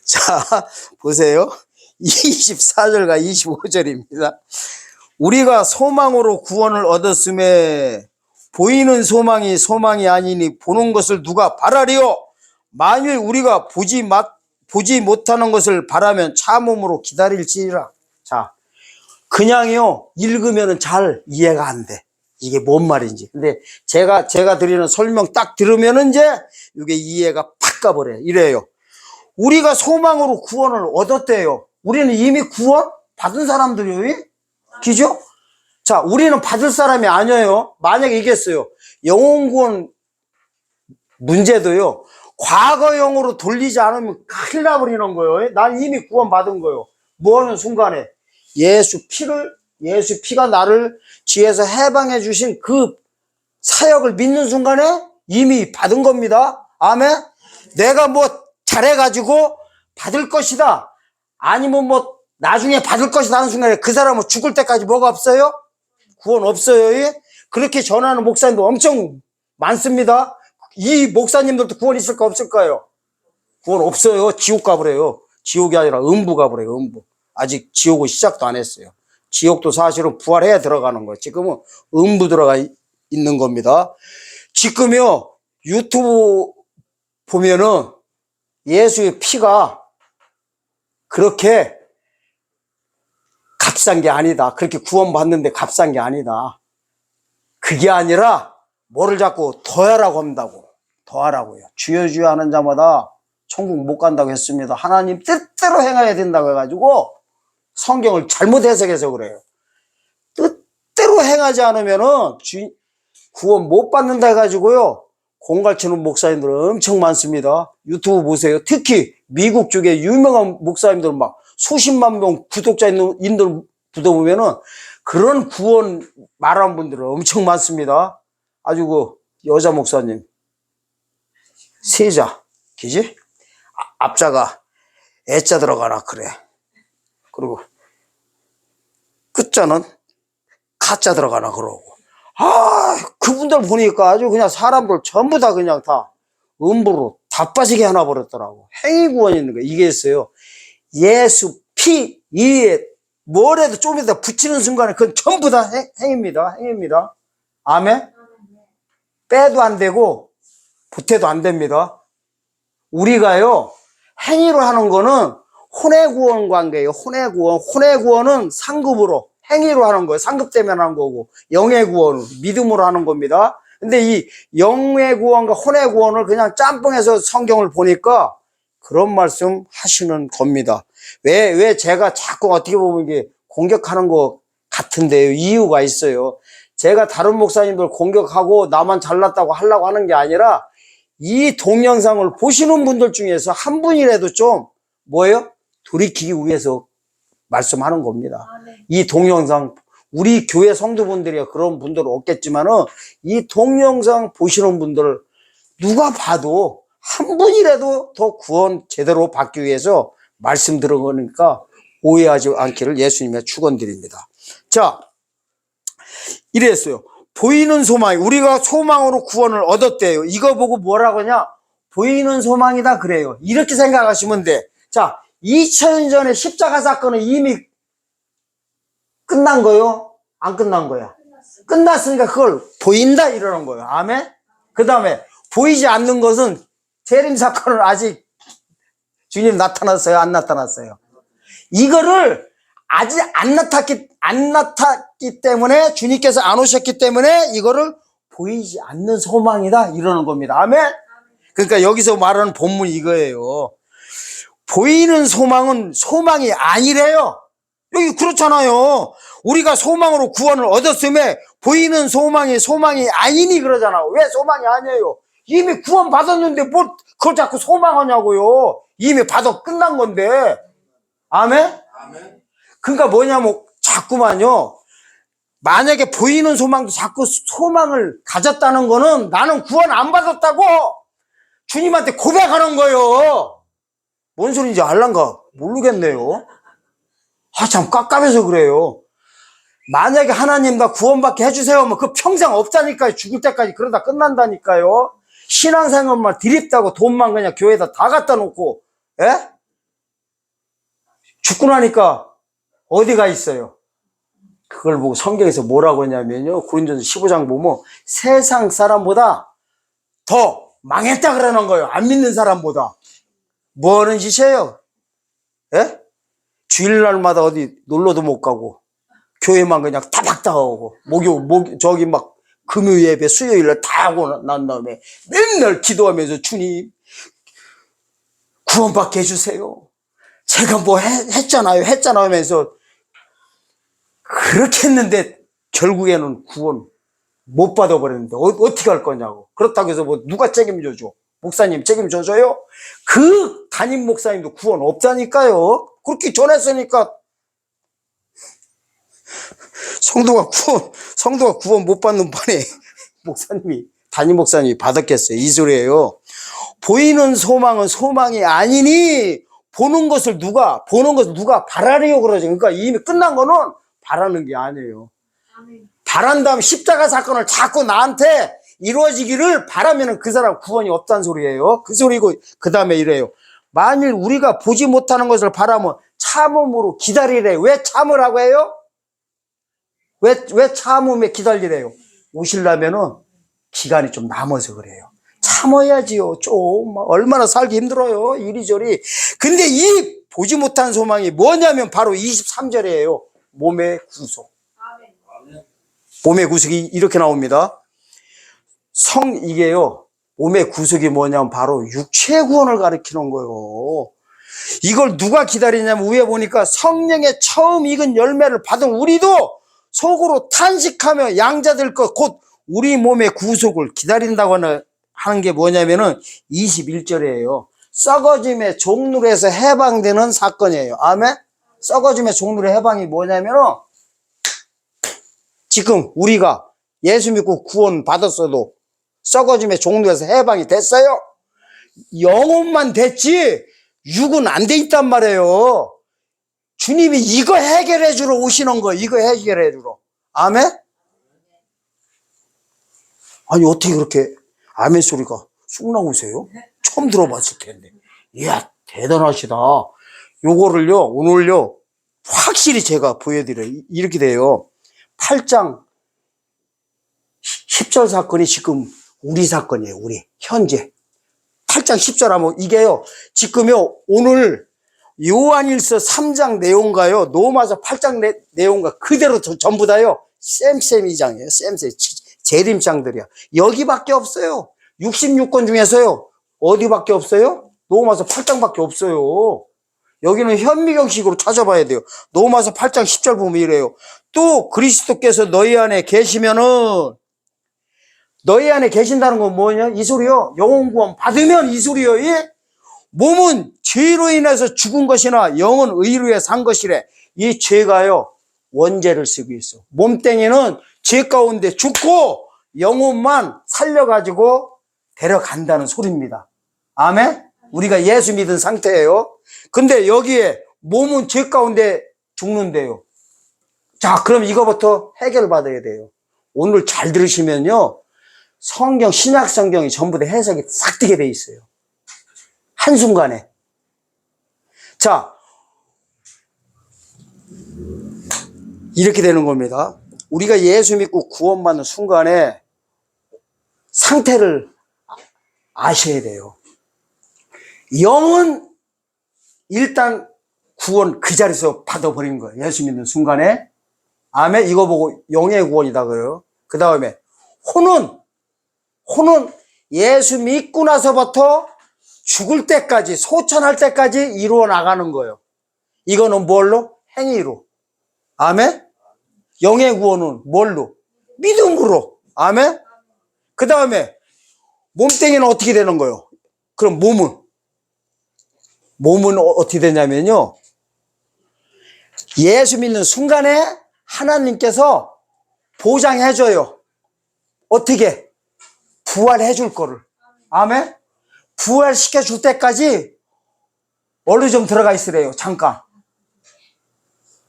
자, 보세요. 24절과 25절입니다. 우리가 소망으로 구원을 얻었음에 보이는 소망이 소망이 아니니 보는 것을 누가 바라리요? 만일 우리가 보지 못하는 것을 바라면 참음으로 기다릴지라. 자, 그냥요 읽으면 잘 이해가 안 돼. 이게 뭔 말인지. 근데 제가 드리는 설명 딱 들으면 이제 이게 이해가 팍 가버려요. 이래요. 우리가 소망으로 구원을 얻었대요. 우리는 이미 구원 받은 사람들이요. 그죠? 자, 우리는 받을 사람이 아니에요. 만약에 이겠어요. 영혼 구원 문제도요. 과거형으로 돌리지 않으면 큰일 나버리는 거예요. 난 이미 구원 받은 거예요. 뭐 하는 순간에 예수 피가 나를 죄에서 해방해 주신 그 사역을 믿는 순간에 이미 받은 겁니다. 아멘. 내가 뭐 잘해가지고 받을 것이다. 아니면 뭐 나중에 받을 것이다 하는 순간에 그 사람은 죽을 때까지 뭐가 없어요? 구원 없어요. 그렇게 전하는 목사님도 엄청 많습니다. 이 목사님들도 구원 있을까 없을까요? 구원 없어요. 지옥 가버려요. 지옥이 아니라 음부 가버려요. 음부. 아직 지옥은 시작도 안 했어요. 지옥도 사실은 부활해야 들어가는 거예요. 지금은 음부 들어가 있는 겁니다. 지금요 유튜브 보면은 예수의 피가 그렇게 값싼 게 아니다. 그렇게 구원받는데 값싼 게 아니다. 그게 아니라 뭐를 자꾸 더하라고 한다고. 더하라고요. 주여 주여 하는 자마다 천국 못 간다고 했습니다. 하나님 뜻대로 행해야 된다고 해가지고 성경을 잘못 해석해서 그래요. 뜻대로 행하지 않으면은 구원 못 받는다 해가지고요. 공갈치는 목사님들 엄청 많습니다. 유튜브 보세요. 특히 미국 쪽에 유명한 목사님들 막 수십만 명 구독자 있는 인들 보면은 그런 구원 말하는 분들은 엄청 많습니다. 아주 그 여자 목사님 세자 그지? 앞자가 애자 들어가라 그래. 그리고 끝자는 가짜 들어가나 그러고. 그분들 보니까 아주 그냥 사람들 전부 다 그냥 다 음부로 다 빠지게 하나 버렸더라고. 행위구원이 있는 거예요. 이게 있어요. 예수 피 위에 뭐라도 좀 이따 붙이는 순간에 그건 전부 다 행입니다. 행입니다. 아멘? 빼도 안 되고 보태도 안 됩니다. 우리가요 행위로 하는 거는 혼외구원 관계예요. 혼외구원은 상급으로 행위로 하는 거예요. 상급 때문에 하는 거고 영외구원은 믿음으로 하는 겁니다. 근데 이 영외구원과 혼외구원을 그냥 짬뽕해서 성경을 보니까 그런 말씀 하시는 겁니다. 왜 제가 자꾸 어떻게 보면 이게 공격하는 것 같은데요. 이유가 있어요. 제가 다른 목사님들 공격하고 나만 잘났다고 하려고 하는 게 아니라 이 동영상을 보시는 분들 중에서 한 분이라도 좀 뭐예요? 돌이키기 위해서 말씀하는 겁니다. 이 동영상 우리 교회 성도분들이 그런 분들은 없겠지만은 이 동영상 보시는 분들 누가 봐도 한 분이라도 더 구원 제대로 받기 위해서 말씀 들은 거니까 오해하지 않기를 예수님의 축원드립니다. 자, 이랬어요. 보이는 소망, 우리가 소망으로 구원을 얻었대요. 이거 보고 뭐라고 하냐? 보이는 소망이다 그래요. 이렇게 생각하시면 돼. 자, 2000년 전에 십자가 사건은 이미 끝난 거요? 안 끝난 거야? 끝났으니까 그걸 보인다 이러는 거예요. 아멘? 그 다음에 보이지 않는 것은 재림 사건은 아직 주님 나타났어요? 안 나타났어요? 이거를 아직 안 나탔기 때문에 주님께서 안 오셨기 때문에 이거를 보이지 않는 소망이다 이러는 겁니다. 아멘? 그러니까 여기서 말하는 본문이 이거예요. 보이는 소망은 소망이 아니래요. 여기 그렇잖아요. 우리가 소망으로 구원을 얻었음에 보이는 소망이 아니니 그러잖아. 왜 소망이 아니에요? 이미 구원 받았는데 뭘 그걸 자꾸 소망하냐고요. 이미 받아 끝난 건데. 아멘? 아멘. 그러니까 뭐냐면 자꾸만요. 만약에 보이는 소망도 자꾸 소망을 가졌다는 거는 나는 구원 안 받았다고 주님한테 고백하는 거예요. 뭔 소리인지 알란가 모르겠네요. 아, 참 깝깝해서 그래요. 만약에 하나님 나 구원받게 해주세요 하면 그 평생 없다니까요. 죽을 때까지 그러다 끝난다니까요. 신앙생활만 드립다고 돈만 그냥 교회에다 다 갖다 놓고, 예? 죽고 나니까 어디가 있어요? 그걸 보고 성경에서 뭐라고 하냐면요. 고린도서 15장 보면 세상 사람보다 더 망했다 그러는 거예요. 안 믿는 사람보다. 뭐 하는 짓이에요? 예? 주일날마다 어디 놀러도 못 가고 교회만 그냥 타박다 오고 저기 막 금요 예배 수요일날 다 하고 난 다음에 맨날 기도하면서 주님 구원받게 해주세요. 제가 뭐 했잖아요 하면서 그렇게 했는데 결국에는 구원 못 받아버렸는데 어떻게 할 거냐고. 그렇다고 해서 뭐 누가 책임져줘? 목사님 책임져줘요? 그 담임 목사님도 구원 없다니까요. 그렇게 전했으니까 성도가 구원 못 받는 판에 담임 목사님이 받았겠어요. 이 소리예요. 보이는 소망은 소망이 아니니 보는 것을 누가 바라려고 그러죠. 그러니까 이미 끝난 거는 바라는 게 아니에요. 바란다면 십자가 사건을 자꾸 나한테 이루어지기를 바라면 그 사람 구원이 없다는 소리예요. 그 소리고 그 다음에 이래요. 만일 우리가 보지 못하는 것을 바라면 참음으로 기다리래. 왜 참으라고 해요? 왜 참음에 기다리래요? 오시려면은 기간이 좀 남아서 그래요. 참아야지요. 좀 얼마나 살기 힘들어요. 이리저리. 근데 이 보지 못한 소망이 뭐냐면 바로 23절이에요. 몸의 구속. 몸의 구속이 이렇게 나옵니다. 이게요. 몸의 구속이 뭐냐면 바로 육체의 구원을 가리키는 거예요. 이걸 누가 기다리냐면 위에 보니까 성령의 처음 익은 열매를 받은 우리도 속으로 탄식하며 양자될 것 곧 우리 몸의 구속을 기다린다고 하는 게 뭐냐면은 21절이에요. 썩어짐의 종로에서 해방되는 사건이에요. 아멘? 썩어짐의 종로의 해방이 뭐냐면은 지금 우리가 예수 믿고 구원 받았어도 썩어짐의 종로에서 해방이 됐어요? 영혼만 됐지 육은 안 돼 있단 말이에요. 주님이 이거 해결해 주러 오시는 거, 이거 해결해 주러. 아멘? 아니 어떻게 그렇게 아멘 소리가 쑥 나오세요? 처음 들어봤을 텐데. 이야 대단하시다. 요거를요 오늘요 확실히 제가 보여드려요. 이렇게 돼요. 8장 10절 사건이 지금 우리 사건이에요. 우리 현재 8장 10절 하면 이게요 지금요 오늘 요한일서 3장 내용과요 로마서 8장 내용과 그대로 전부 다요 쌤이장이에요. 재림장들이야. 여기밖에 없어요. 66권 중에서요 어디밖에 없어요? 로마서 8장밖에 없어요. 여기는 현미경식으로 찾아봐야 돼요. 로마서 8장 10절 보면 이래요. 또 그리스도께서 너희 안에 계시면은 너희 안에 계신다는 건 뭐냐? 이 소리요. 영혼 구원 받으면 이 소리요. 예? 몸은 죄로 인해서 죽은 것이나 영은 의로 산 것이래. 이 죄가요 원죄를 쓰고 있어. 몸뚱이는 죄 가운데 죽고 영혼만 살려가지고 데려간다는 소리입니다. 아멘? 우리가 예수 믿은 상태예요. 근데 여기에 몸은 죄 가운데 죽는데요. 자, 그럼 이거부터 해결받아야 돼요. 오늘 잘 들으시면요 성경, 신약 성경이 전부 다 해석이 싹 되게 돼 있어요. 한순간에. 자, 이렇게 되는 겁니다. 우리가 예수 믿고 구원받는 순간에 상태를 아셔야 돼요. 영은 일단 구원 그 자리에서 받아버린 거예요. 예수 믿는 순간에. 아멘. 이거 보고 영의 구원이다 그래요. 그 다음에 혼은 예수 믿고 나서부터 죽을 때까지 소천할 때까지 이루어 나가는 거예요. 이거는 뭘로? 행위로. 아멘. 영의 구원은 뭘로? 믿음으로. 아멘. 그 다음에 몸뚱이는 어떻게 되는 거예요? 그럼 몸은 어떻게 되냐면요 예수 믿는 순간에 하나님께서 보장해줘요. 어떻게? 부활해 줄 거를. 아멘. 부활시켜 줄 때까지 어느 좀 들어가 있으래요. 잠깐.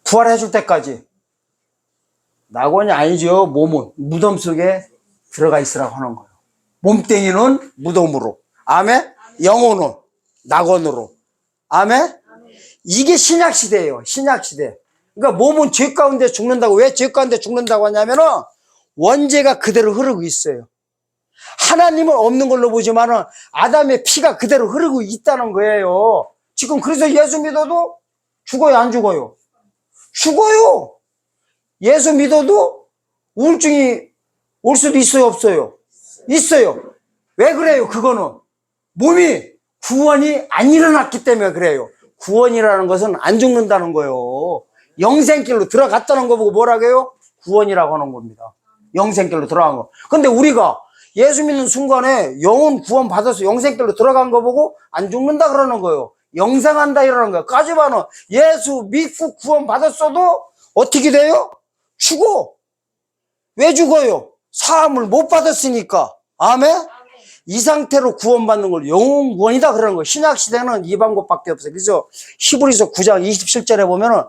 부활해 줄 때까지. 낙원이 아니죠. 몸은 무덤 속에 들어가 있으라고 하는 거예요. 몸뚱이는 무덤으로. 아멘. 영혼은 낙원으로. 아멘. 이게 신약시대예요. 신약시대. 그러니까 몸은 죄 가운데 죽는다고. 왜 죄 가운데 죽는다고 하냐면은 원죄가 그대로 흐르고 있어요. 하나님은 없는 걸로 보지만은 아담의 피가 그대로 흐르고 있다는 거예요. 지금 그래서 예수 믿어도 죽어요, 안 죽어요? 죽어요. 예수 믿어도 우울증이 올 수도 있어요, 없어요? 있어요. 왜 그래요? 그거는 몸이 구원이 안 일어났기 때문에 그래요. 구원이라는 것은 안 죽는다는 거예요. 영생길로 들어갔다는 거 보고 뭐라고 해요? 구원이라고 하는 겁니다. 영생길로 들어간 거. 근데 우리가 예수 믿는 순간에 영혼 구원 받아서 영생길로 들어간 거 보고 안 죽는다 그러는 거예요. 영생한다 이러는 거예요. 까지만은 예수 믿고 구원 받았어도 어떻게 돼요? 죽어. 왜 죽어요? 사함을 못 받았으니까. 아멘? 이 상태로 구원받는 걸 영혼 구원이다 그러는 거예요. 신약시대는 이 방법밖에 없어요. 그래서 히브리서 9장 27절에 보면은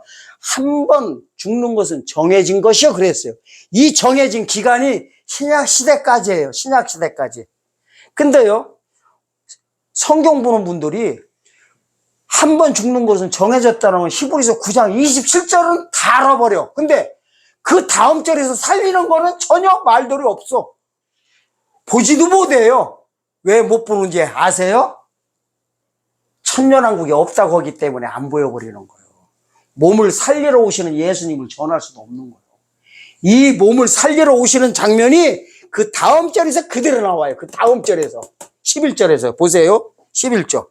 한 번 죽는 것은 정해진 것이요 그랬어요. 이 정해진 기간이 신약시대까지예요. 신약시대까지. 근데요, 성경 보는 분들이 한 번 죽는 것은 정해졌다는 건 히브리서 9장 27절은 다 알아버려. 근데 그 다음 절에서 살리는 거는 전혀 말들이 없어. 보지도 못해요. 왜 못 보는지 아세요? 천년왕국이 없다고 하기 때문에 안 보여버리는 거예요. 몸을 살리러 오시는 예수님을 전할 수도 없는 거예요. 이 몸을 살리러 오시는 장면이 그 다음 절에서 그대로 나와요. 그 다음 절에서 11절에서 보세요. 11절.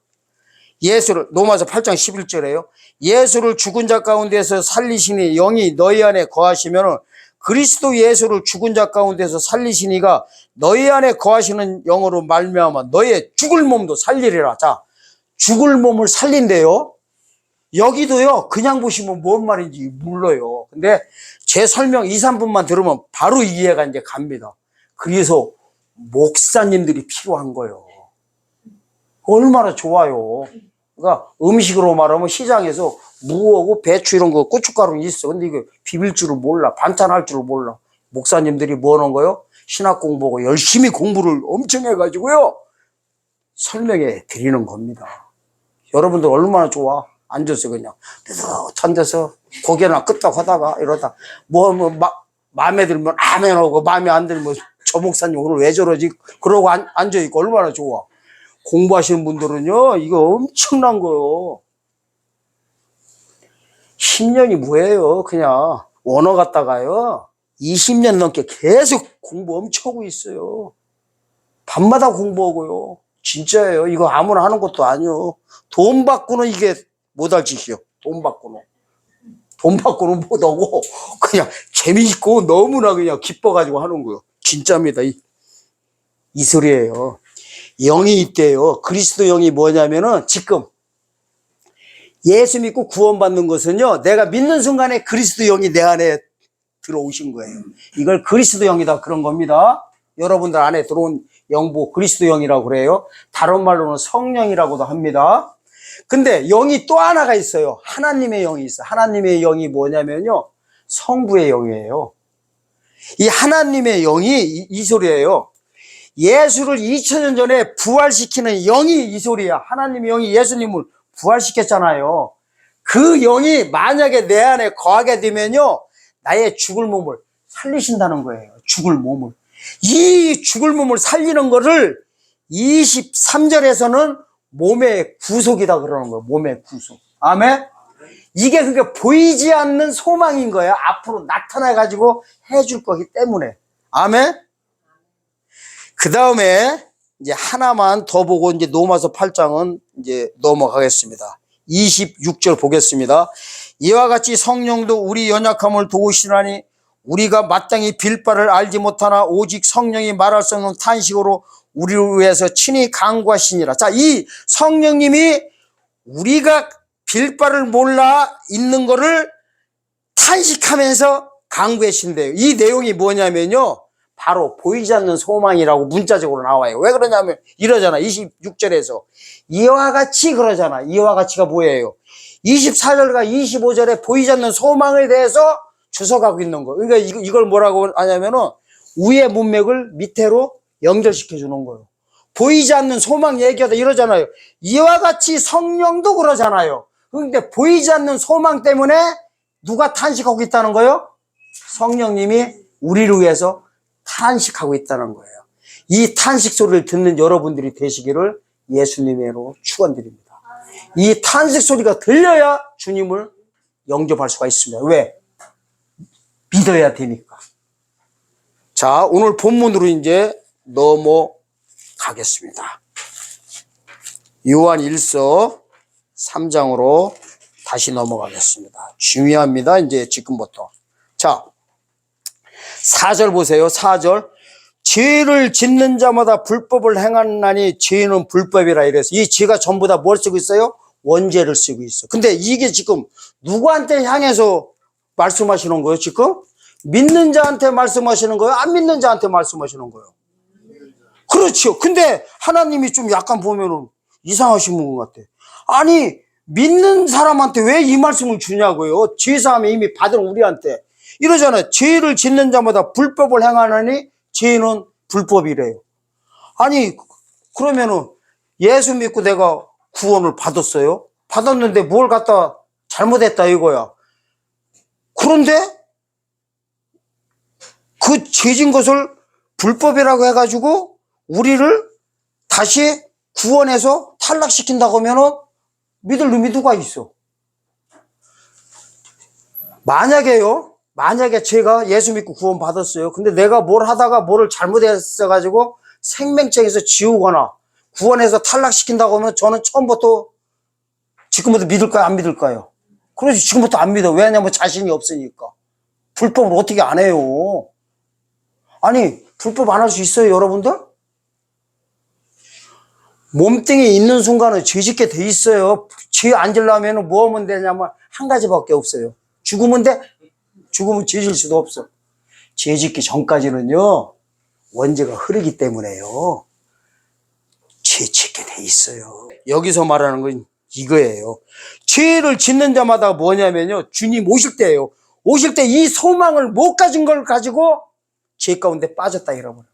예수를 로마서 8장 11절에요. 예수를 죽은 자 가운데서 살리시니 영이 너희 안에 거하시면 그리스도 예수를 죽은 자 가운데서 살리시니가 너희 안에 거하시는 영으로 말미암아 너의 죽을 몸도 살리리라. 자, 죽을 몸을 살린대요. 여기도요, 그냥 보시면 뭔 말인지 몰라요. 근데 제 설명 2, 3분만 들으면 바로 이해가 이제 갑니다. 그래서 목사님들이 필요한 거예요. 얼마나 좋아요. 그러니까 음식으로 말하면 시장에서 무하고 배추 이런 거 고춧가루는 있어. 근데 이거 비빌 줄을 몰라. 반찬할 줄을 몰라. 목사님들이 뭐 하는 거요? 신학 공부하고 열심히 공부를 엄청 해가지고요, 설명해 드리는 겁니다. 여러분들 얼마나 좋아. 앉아서 그냥 앉아서 고개나 끄떡 하다가 이러다 마음에 들면 아멘 하고 마음에 안 들면 저 목사님 오늘 왜 저러지? 그러고 앉아있고 얼마나 좋아. 공부하시는 분들은요, 이거 엄청난 거요. 10년이 뭐예요? 그냥 원어 갔다가요 20년 넘게 계속 공부 엄청 하고 있어요. 밤마다 공부하고요. 진짜예요. 이거 아무나 하는 것도 아니요. 돈 받고는 이게 못할 짓이요. 돈 받고는 못하고 그냥 재미있고 너무나 그냥 기뻐가지고 하는 거예요. 진짜입니다. 이 소리예요. 영이 있대요. 그리스도 영이 뭐냐면은 지금 예수 믿고 구원받는 것은요, 내가 믿는 순간에 그리스도 영이 내 안에 들어오신 거예요. 이걸 그리스도 영이다 그런 겁니다. 여러분들 안에 들어온 영보 그리스도 영이라고 그래요. 다른 말로는 성령이라고도 합니다. 근데 영이 또 하나가 있어요. 하나님의 영이 있어요. 하나님의 영이 뭐냐면요, 성부의 영이에요. 이 하나님의 영이 이 소리예요. 예수를 2000년 전에 부활시키는 영이 이 소리야. 하나님의 영이 예수님을 부활시켰잖아요. 그 영이 만약에 내 안에 거하게 되면요, 나의 죽을 몸을 살리신다는 거예요. 죽을 몸을. 이 죽을 몸을 살리는 거를 23절에서는 몸의 구속이다 그러는 거예요. 몸의 구속. 아멘? 이게 그게 보이지 않는 소망인 거예요. 앞으로 나타나가지고 해줄 거기 때문에. 아멘? 그 다음에 이제 하나만 더 보고 이제 로마서 8장은 이제 넘어가겠습니다. 26절 보겠습니다. 이와 같이 성령도 우리 연약함을 도우시나니 우리가 마땅히 빌 바를 알지 못하나 오직 성령이 말할 수 없는 탄식으로 우리를 위해서 친히 간구하시니라. 자, 이 성령님이 우리가 빌 바를 몰라 있는 거를 탄식하면서 간구하신대요. 이 내용이 뭐냐면요, 바로 보이지 않는 소망이라고 문자적으로 나와요. 왜 그러냐면 이러잖아. 26절에서 이와 같이 그러잖아. 이와 같이가 뭐예요? 24절과 25절에 보이지 않는 소망에 대해서 주석하고 있는 거. 그러니까 이걸 뭐라고 하냐면은 위의 문맥을 밑으로 연결시켜 주는 거예요. 보이지 않는 소망 얘기하다 이러잖아요. 이와 같이 성령도 그러잖아요. 그런데 보이지 않는 소망 때문에 누가 탄식하고 있다는 거예요? 성령님이 우리를 위해서 탄식하고 있다는 거예요. 이 탄식 소리를 듣는 여러분들이 되시기를 예수님으로 축원드립니다. 이 탄식 소리가 들려야 주님을 영접할 수가 있습니다. 왜? 믿어야 되니까. 자, 오늘 본문으로 이제 넘어가겠습니다. 요한 1서 3장으로 다시 넘어가겠습니다. 중요합니다. 이제 지금부터. 자, 4절 보세요. 4절. 죄를 짓는 자마다 불법을 행하나니 죄는 불법이라 이래서 이 죄가 전부 다 뭘 쓰고 있어요? 원죄를 쓰고 있어. 근데 이게 지금 누구한테 향해서 말씀하시는 거예요? 지금? 믿는 자한테 말씀하시는 거예요? 안 믿는 자한테 말씀하시는 거예요? 그렇죠. 근데 하나님이 좀 약간 보면은 이상하신 분 같아. 아니, 믿는 사람한테 왜 이 말씀을 주냐고요? 죄사함에 이미 받은 우리한테. 이러잖아요. 죄를 짓는 자마다 불법을 행하나니 죄는 불법이래요. 아니, 그러면은 예수 믿고 내가 구원을 받았어요? 받았는데 뭘 갖다 잘못했다 이거야. 그런데 그 죄진 것을 불법이라고 해가지고 우리를 다시 구원해서 탈락시킨다고 하면은 믿을 놈이 누가 있어? 만약에 제가 예수 믿고 구원 받았어요. 근데 내가 뭘 하다가 뭐를 잘못했어가지고 생명책에서 지우거나 구원해서 탈락시킨다고 하면 저는 처음부터 지금부터 믿을까요? 안 믿을까요? 그래서 지금부터 안 믿어. 왜냐면 자신이 없으니까. 불법을 어떻게 안 해요? 아니, 불법 안 할 수 있어요, 여러분들? 몸뚱이에 있는 순간은 죄 짓게 돼 있어요. 죄 안 지려면 뭐 하면 되냐면 한 가지밖에 없어요. 죽으면 돼? 죽으면 죄 질 수도 없어. 죄 짓기 전까지는요, 원죄가 흐르기 때문에요. 죄 짓게 돼 있어요. 여기서 말하는 건 이거예요. 죄를 짓는 자마다 뭐냐면요, 주님 오실 때예요. 오실 때 이 소망을 못 가진 걸 가지고 죄 가운데 빠졌다 이러버려요.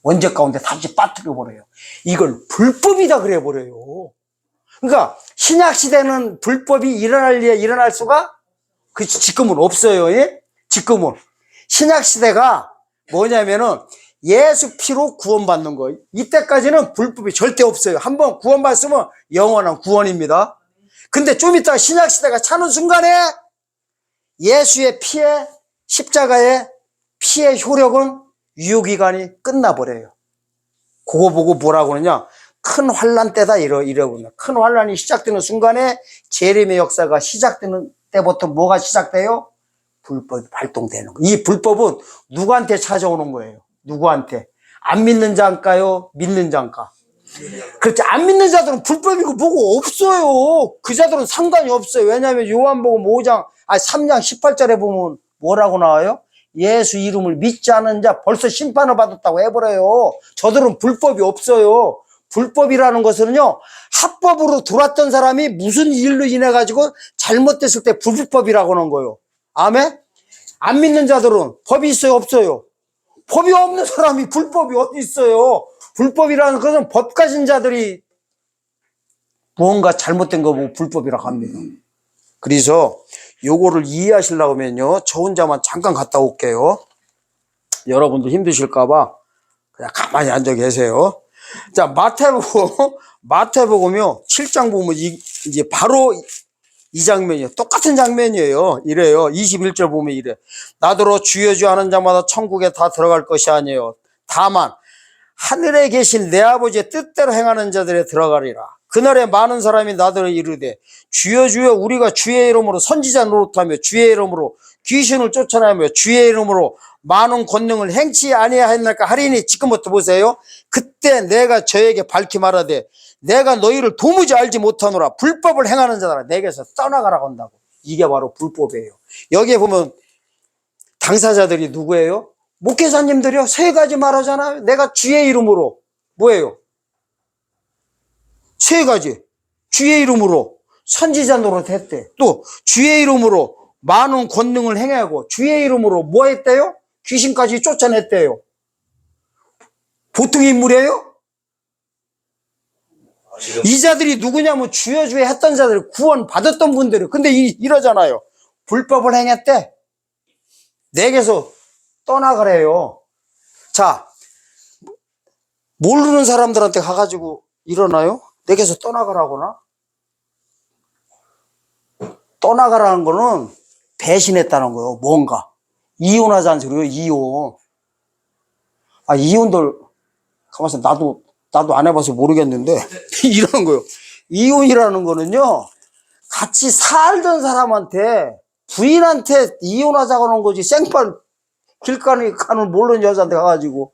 원죄 가운데 다시 빠뜨려버려요. 이걸 불법이다 그래버려요. 그러니까 신약시대는 불법이 일어날 수가 지금은 없어요. 예? 지금은. 신약시대가 뭐냐면은 예수 피로 구원받는 거예요. 이때까지는 불법이 절대 없어요. 한번 구원받으면 영원한 구원입니다. 근데 좀 이따가 신약시대가 차는 순간에 예수의 피에, 십자가의 피의 효력은 유효기간이 끝나버려요. 그거 보고 뭐라고 그러냐? 큰 환란 때다 이러거든요. 큰 환란이 시작되는 순간에 재림의 역사가 시작되는 때부터 뭐가 시작돼요? 불법이 발동되는 거예요. 이 불법은 누구한테 찾아오는 거예요? 누구한테? 안 믿는 자일까요? 믿는 자일까? 그렇지. 안 믿는 자들은 불법이고 뭐고 없어요. 그 자들은 상관이 없어요. 왜냐하면 요한복음 3장 18절에 보면 뭐라고 나와요? 예수 이름을 믿지 않은 자 벌써 심판을 받았다고 해버려요. 저들은 불법이 없어요. 불법이라는 것은요, 합법으로 들어왔던 사람이 무슨 일로 인해 가지고 잘못됐을 때 불법이라고 하는 거예요. 아멘? 안 믿는 자들은 법이 있어요, 없어요? 법이 없는 사람이 불법이 어디 있어요? 불법이라는 것은 법 가진 자들이 무언가 잘못된 거 보고 불법이라고 합니다. 그래서 요거를 이해하시려고 하면요, 저 혼자만 잠깐 갔다 올게요. 여러분들 힘드실까봐 그냥 가만히 앉아 계세요. 자, 마태복음요 7장 보면 이제 바로 이 장면이에요. 똑같은 장면이에요. 이래요. 21절 보면 이래. 나더러 주여 주여 하는 자마다 천국에 다 들어갈 것이 아니에요. 다만 하늘에 계신 내 아버지의 뜻대로 행하는 자들에 들어가리라. 그날에 많은 사람이 나더러 이르되 주여 주여 우리가 주의 이름으로 선지자 노릇하며 주의 이름으로 귀신을 쫓아내며 주의 이름으로 많은 권능을 행치 아니하였나까 하리니. 지금부터 보세요. 그때 내가 저에게 밝히 말하되 내가 너희를 도무지 알지 못하노라. 불법을 행하는 자들아 내게서 떠나가라고 한다고. 이게 바로 불법이에요. 여기에 보면 당사자들이 누구예요? 목회자님들이요, 세 가지 말하잖아요. 내가 주의 이름으로. 뭐예요? 세 가지. 주의 이름으로 선지자 노릇했대. 또 주의 이름으로 많은 권능을 행하고 주의 이름으로 뭐 했대요? 귀신까지 쫓아냈대요. 보통 인물이에요? 이 자들이 누구냐면 주여 주여 했던 자들, 구원 받았던 분들이에요. 근데 이러잖아요. 불법을 행했대. 내게서 떠나가래요. 자, 모르는 사람들한테 가가지고 일어나요? 내게서 떠나가라거나? 떠나가라는 거는 배신했다는 거예요. 뭔가. 이혼하자는 소리예요. 이혼. 아, 이혼들, 가만있어. 나도 안 해봐서 모르겠는데, 이러는 거예요. 이혼이라는 거는요, 같이 살던 사람한테, 부인한테 이혼하자고 하는 거지, 생판 길가에 가는 모르는 여자한테 가가지고,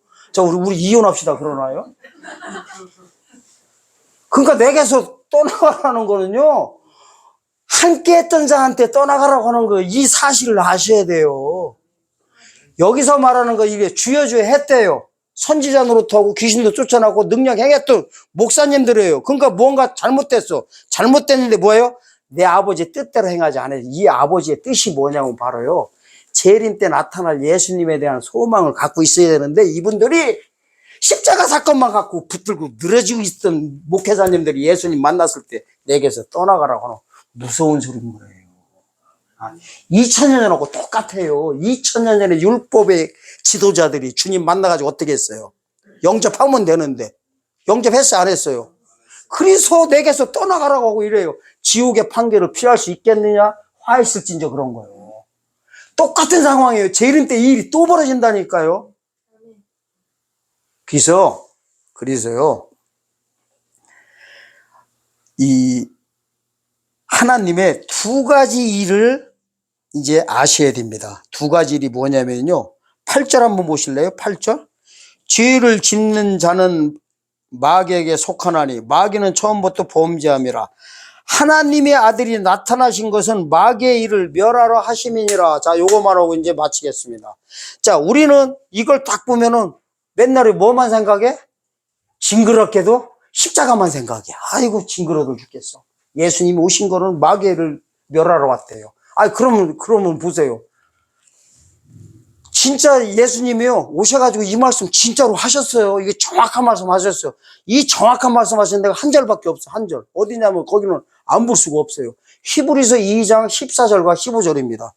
우리 이혼합시다, 그러나요? 그러니까 내게서 떠나가라는 거는요, 함께 했던 자한테 떠나가라고 하는 거예요. 이 사실을 아셔야 돼요. 여기서 말하는 거, 이게 주여 주여 했대요. 선지자 노릇하고 귀신도 쫓아나고 능력 행했던 목사님들이에요. 그러니까 뭔가 잘못됐어. 잘못됐는데 뭐예요? 내 아버지의 뜻대로 행하지 않아요. 이 아버지의 뜻이 뭐냐면 바로요, 재림 때 나타날 예수님에 대한 소망을 갖고 있어야 되는데, 이분들이 십자가 사건만 갖고 붙들고 늘어지고 있던 목회자님들이 예수님 만났을 때 내게서 떠나가라고 하는 무서운 소리인 거예요. 2000년 전하고 똑같아요. 2000년 전에 율법의 지도자들이 주님 만나가지고 어떻게 했어요? 영접하면 되는데 영접했어요, 안 했어요? 그래서 내게서 떠나가라고 하고 이래요. 지옥의 판결을 피할 수 있겠느냐? 화했을진저 그런 거예요. 똑같은 상황이에요. 재림 때 이 일이 또 벌어진다니까요. 그래서요, 이 하나님의 두 가지 일을 이제 아셔야 됩니다. 두 가지 일이 뭐냐면요, 8절 한번 보실래요? 8절. 죄를 짓는 자는 마귀에게 속하나니 마귀는 처음부터 범죄함이라. 하나님의 아들이 나타나신 것은 마귀의 일을 멸하러 하심이니라. 자, 요거만 하고 이제 마치겠습니다. 자, 우리는 이걸 딱 보면은 맨날에 뭐만 생각해? 징그럽게도 십자가만 생각해. 아이고, 징그러워 죽겠어. 예수님이 오신 거는 마귀를 멸하러 왔대요. 그러면 보세요. 진짜 예수님이요, 오셔가지고 이 말씀 진짜로 하셨어요. 이게 정확한 말씀 하셨어요. 이 정확한 말씀 하신 데가 한 절밖에 없어요. 한 절. 어디냐면 거기는 안 볼 수가 없어요. 히브리서 2장 14절과 15절입니다.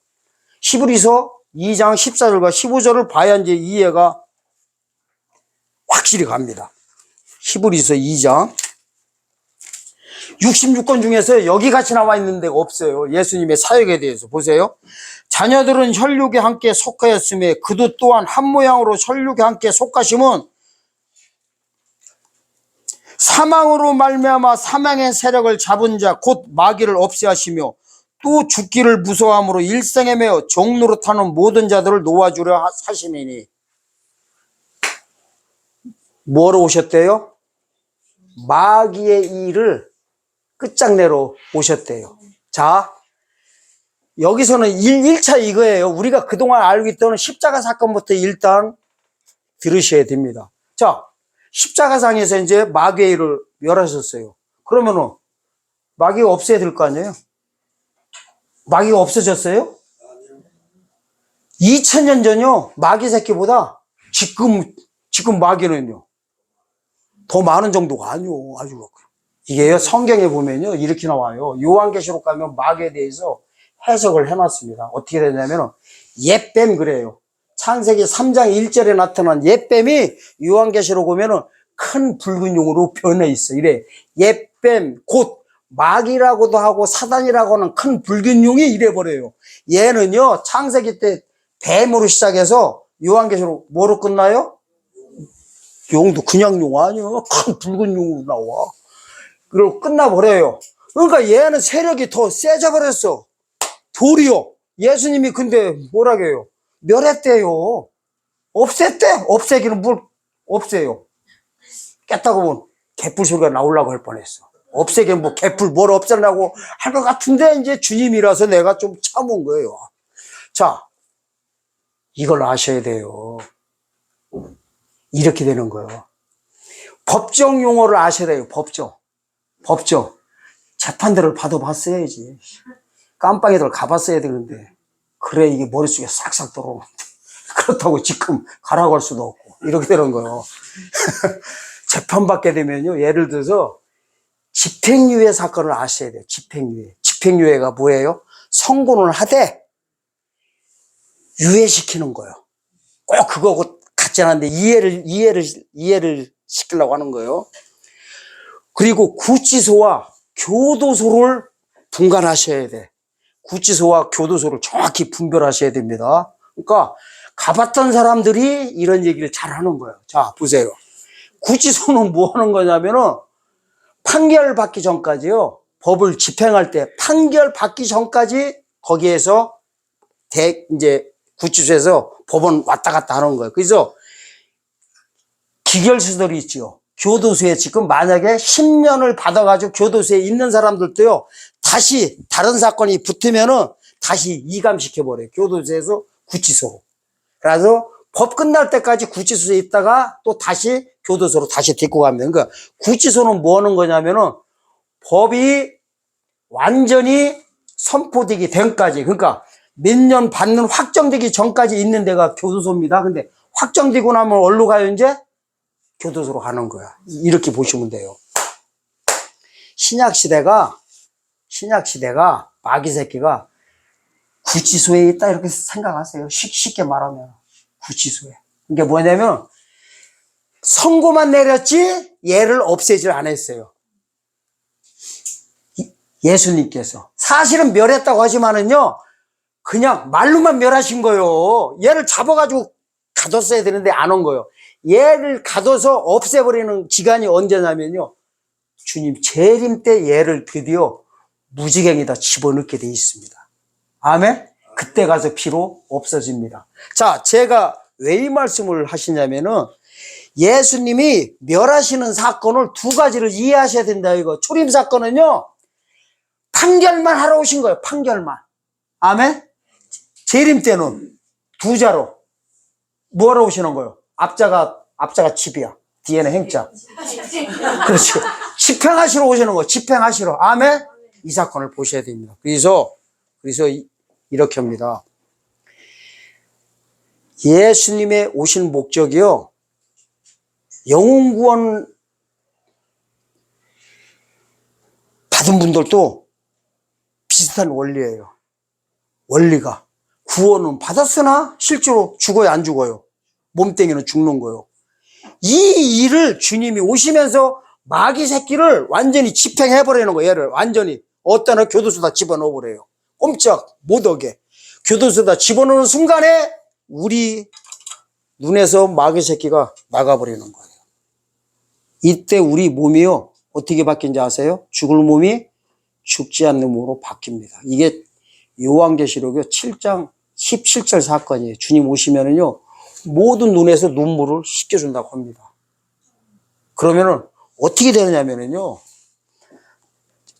히브리서 2장 14절과 15절을 봐야 이제 이해가 확실히 갑니다. 히브리서 2장 66권 중에서 여기 같이 나와 있는 데가 없어요. 예수님의 사역에 대해서 보세요. 자녀들은 혈육에 함께 속하였으며 그도 또한 한 모양으로 혈육에 함께 속하심은 사망으로 말미암아 사망의 세력을 잡은 자 곧 마귀를 없애하시며 또 죽기를 무서워함으로 일생에 매어 종노릇하는 모든 자들을 놓아주려 하심이니. 뭐로 오셨대요? 마귀의 일을 끝장내러 오셨대요. 자, 여기서는 1차 이거예요. 우리가 그동안 알고 있던 십자가 사건부터 일단 들으셔야 됩니다. 자, 십자가상에서 이제 마귀의 일을 멸하셨어요. 그러면은 마귀가 없어야 될 거 아니에요? 마귀가 없어졌어요? 2000년 전요, 마귀 새끼보다 지금 마귀는요, 더 많은 정도가 아니요. 아주. 이게요, 성경에 보면요, 이렇게 나와요. 요한계시록 가면 마귀에 대해서 해석을 해놨습니다. 어떻게 되냐면, 옛뱀 그래요. 창세기 3장 1절에 나타난 옛뱀이 요한계시록 보면은 큰 붉은 용으로 변해 있어. 이래. 옛뱀, 곧 마귀라고도 하고 사단이라고 하는 큰 붉은 용이 이래버려요. 얘는요, 창세기 때 뱀으로 시작해서 요한계시록 뭐로 끝나요? 용도 그냥 용 아니에요. 큰 붉은 용으로 나와. 그리고 끝나버려요. 그러니까 얘는 세력이 더 세져버렸어. 도리어. 예수님이 근데 뭐라고 해요? 멸했대요. 없앴대? 없애기는 뭘 없애요? 깼다고 보면 개뿔 소리가 나오려고 할 뻔했어. 없애기는 뭐 개뿔 뭘 없애려고 할 것 같은데 이제 주님이라서 내가 좀 참은 거예요. 자, 이걸 아셔야 돼요. 이렇게 되는 거예요. 법정 용어를 아셔야 돼요. 법정. 재판대를 받아봤어야지. 깜빵이들 가봤어야 되는데. 그래, 이게 머릿속에 싹싹 들어오는데. 그렇다고 지금 가라고 할 수도 없고. 이렇게 되는 거예요. 재판받게 되면요. 예를 들어서 집행유예 사건을 아셔야 돼요. 집행유예. 집행유예가 뭐예요? 선고를 하되 유예시키는 거예요. 꼭 그거고 같지 않은데 이해를 시키려고 하는 거예요. 그리고 구치소와 교도소를 분간하셔야 돼. 구치소와 교도소를 정확히 분별하셔야 됩니다. 그러니까 가봤던 사람들이 이런 얘기를 잘 하는 거예요. 자, 보세요. 구치소는 뭐 하는 거냐면은 판결 받기 전까지요. 법을 집행할 때 판결 받기 전까지 거기에서 이제 구치소에서 법원 왔다 갔다 하는 거예요. 그래서 기결시설이 있죠. 교도소에 지금 만약에 10년을 받아가지고 교도소에 있는 사람들도요, 다시 다른 사건이 붙으면은 다시 이감시켜버려요. 교도소에서 구치소로. 그래서 법 끝날 때까지 구치소에 있다가 또 다시 교도소로 다시 데리고 가면, 그러니까 구치소는 뭐 하는 거냐면은 법이 완전히 선포되기 전까지, 그러니까 몇 년 받는 확정되기 전까지 있는 데가 교도소입니다. 근데 확정되고 나면 어디로 가요, 이제? 교도소로 가는 거야. 이렇게 보시면 돼요. 신약시대가 마귀 새끼가 구치소에 있다 이렇게 생각하세요. 쉽게 말하면. 구치소에. 이게 뭐냐면 선고만 내렸지 얘를 없애질 않았어요. 예수님께서. 사실은 멸했다고 하지만은요, 그냥 말로만 멸하신 거예요. 얘를 잡아가지고 가뒀어야 되는데 안 온 거예요. 얘를 가둬서 없애버리는 기간이 언제냐면요, 주님 재림 때 얘를 드디어 무지갱이다 집어넣게 돼 있습니다. 아멘? 그때 가서 피로 없어집니다. 자, 제가 왜 이 말씀을 하시냐면은 예수님이 멸하시는 사건을 두 가지를 이해하셔야 된다, 이거. 초림 사건은요, 판결만 하러 오신 거예요. 판결만. 아멘? 재림 때는 두 자로 뭐하러 오시는 거예요? 앞자가 칩이야. 뒤에는 행자. 그렇지. 집행하시러 오시는 거예요. 집행하시러. 아멘? 이 사건을 보셔야 됩니다. 그래서 이렇게 합니다. 예수님의 오신 목적이요, 영혼 구원 받은 분들도 비슷한 원리예요. 원리가. 구원은 받았으나 실제로 죽어요, 안 죽어요? 몸뚱이는 죽는 거예요. 이 일을 주님이 오시면서 마귀 새끼를 완전히 집행해버리는 거예요. 얘를 완전히 어떤 교도소에다 집어넣어버려요. 꼼짝 못하게. 교도소에다 집어넣는 순간에 우리 눈에서 마귀 새끼가 나가버리는 거예요. 이때 우리 몸이요, 어떻게 바뀐지 아세요? 죽을 몸이 죽지 않는 몸으로 바뀝니다. 이게 요한계시록 7장 17절 사건이에요. 주님 오시면은요, 모든 눈에서 눈물을 씻겨준다고 합니다. 그러면은 어떻게 되느냐면은요,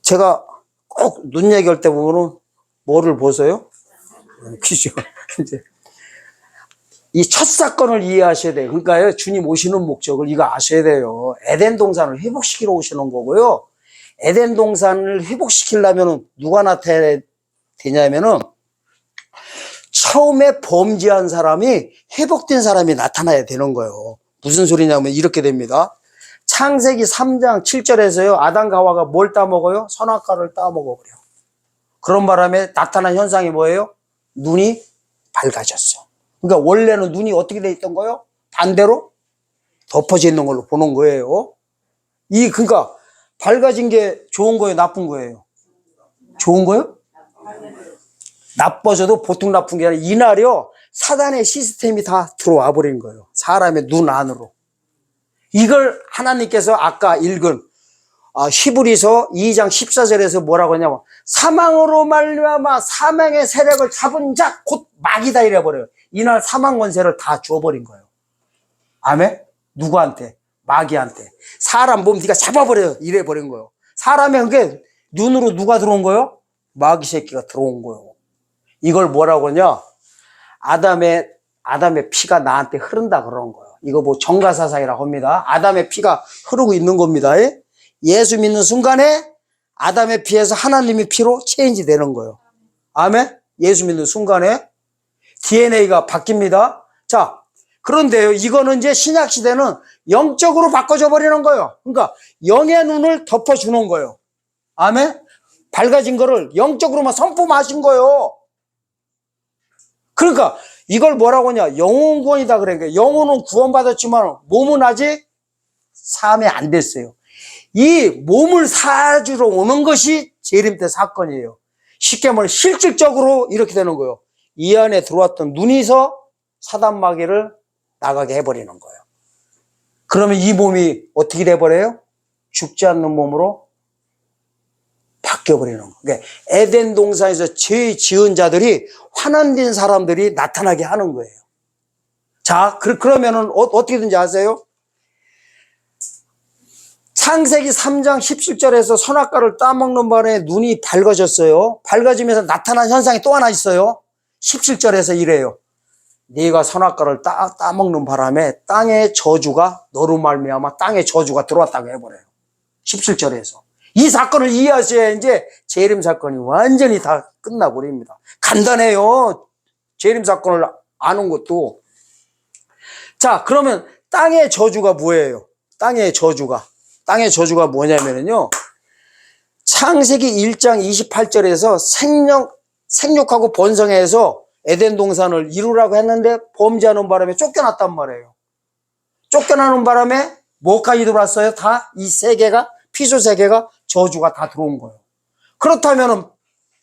제가 꼭 눈 얘기할 때 보면은 뭐를 보세요? 그죠? 이제 이 첫 사건을 이해하셔야 돼요. 그러니까요, 주님 오시는 목적을 이거 아셔야 돼요. 에덴 동산을 회복시키러 오시는 거고요. 에덴 동산을 회복시키려면 누가 나타나야 되냐면은 처음에 범죄한 사람이 회복된 사람이 나타나야 되는 거예요. 무슨 소리냐면 이렇게 됩니다. 창세기 3장 7절에서요, 아담과 하와가 뭘 따먹어요? 선악과를 따먹어버려. 그런 바람에 나타난 현상이 뭐예요? 눈이 밝아졌어. 그러니까 원래는 눈이 어떻게 돼 있던 거예요? 반대로 덮어져 있는 걸로 보는 거예요. 그러니까 밝아진 게 좋은 거예요, 나쁜 거예요? 좋은 거예요? 나빠져도 보통 나쁜 게 아니라 이날이요, 사단의 시스템이 다 들어와 버린 거예요. 사람의 눈 안으로. 이걸 하나님께서 아까 읽은 히브리서 2장 14절에서 뭐라고 하냐면 사망으로 말미암아 사망의 세력을 잡은 자 곧 마귀다 이래버려요. 이날 사망 권세를 다 줘버린 거예요. 아멘? 누구한테? 마귀한테. 사람 몸 네가 잡아버려 이래버린 거예요. 사람의 그게 눈으로 누가 들어온 거예요? 마귀 새끼가 들어온 거예요. 이걸 뭐라고 하냐? 아담의 피가 나한테 흐른다 그런 거예요. 이거 뭐 정가사상이라고 합니다. 아담의 피가 흐르고 있는 겁니다. 예수 믿는 순간에 아담의 피에서 하나님의 피로 체인지 되는 거예요. 아멘? 예수 믿는 순간에 DNA가 바뀝니다. 자, 그런데요, 이거는 이제 신약 시대는 영적으로 바꿔줘 버리는 거예요. 그러니까 영의 눈을 덮어주는 거예요. 아멘? 밝아진 거를 영적으로만 선포하신 거예요. 그러니까 이걸 뭐라고 하냐, 영혼 구원이다 그러니까 영혼은 구원받았지만 몸은 아직 삶이 안 됐어요. 이 몸을 사주러 오는 것이 재림 때 사건이에요. 쉽게 말해 실질적으로 이렇게 되는 거예요. 이 안에 들어왔던 눈이서 사단 마귀를 나가게 해버리는 거예요. 그러면 이 몸이 어떻게 돼버려요? 죽지 않는 몸으로 바뀌어버리는 거예요. 그러니까 에덴 동산에서 죄 지은 자들이 환원된 사람들이 나타나게 하는 거예요. 자, 그러면은 어떻게든지 아세요? 창세기 3장 17절에서 선악과를 따먹는 바람에 눈이 밝아졌어요. 밝아지면서 나타난 현상이 또 하나 있어요. 17절에서 이래요. 네가 선악과를 따먹는 바람에 땅의 저주가 너로 말미암아 땅의 저주가 들어왔다고 해버려요. 17절에서. 이 사건을 이해하셔야 이제 재림 사건이 완전히 다 끝나버립니다. 간단해요. 재림 사건을 아는 것도. 자, 그러면 땅의 저주가 뭐예요? 땅의 저주가 뭐냐면요. 창세기 1장 28절에서 생육하고 번성해서 에덴 동산을 이루라고 했는데 범죄하는 바람에 쫓겨났단 말이에요. 쫓겨나는 바람에 뭐까지 들어왔어요? 다 이 세계가, 피조 세계가 저주가 다 들어온 거예요. 그렇다면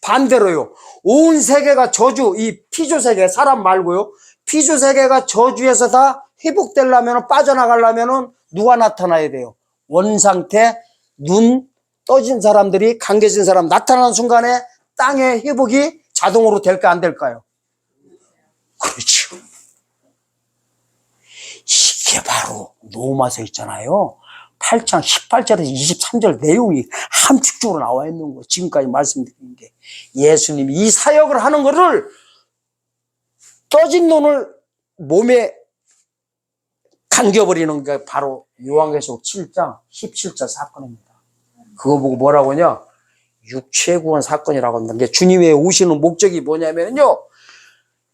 반대로요. 온 세계가 저주, 이 피조 세계, 사람 말고요. 피조 세계가 저주에서 다 회복되려면, 빠져나가려면 누가 나타나야 돼요? 원상태, 눈 떠진 사람들이, 감겨진 사람 나타나는 순간에 땅의 회복이 자동으로 될까 안 될까요? 그렇죠. 이게 바로 로마서 있잖아요. 8장 18절에서 23절 내용이 함축적으로 나와 있는 거. 지금까지 말씀드린 게 예수님이 이 사역을 하는 거를 떠진 눈을 몸에 감겨버리는 게 바로 요한계시록 7장 17절 사건입니다. 그거 보고 뭐라고 하냐? 육체 구원 사건이라고 합니다. 이게 주님의 오시는 목적이 뭐냐면요.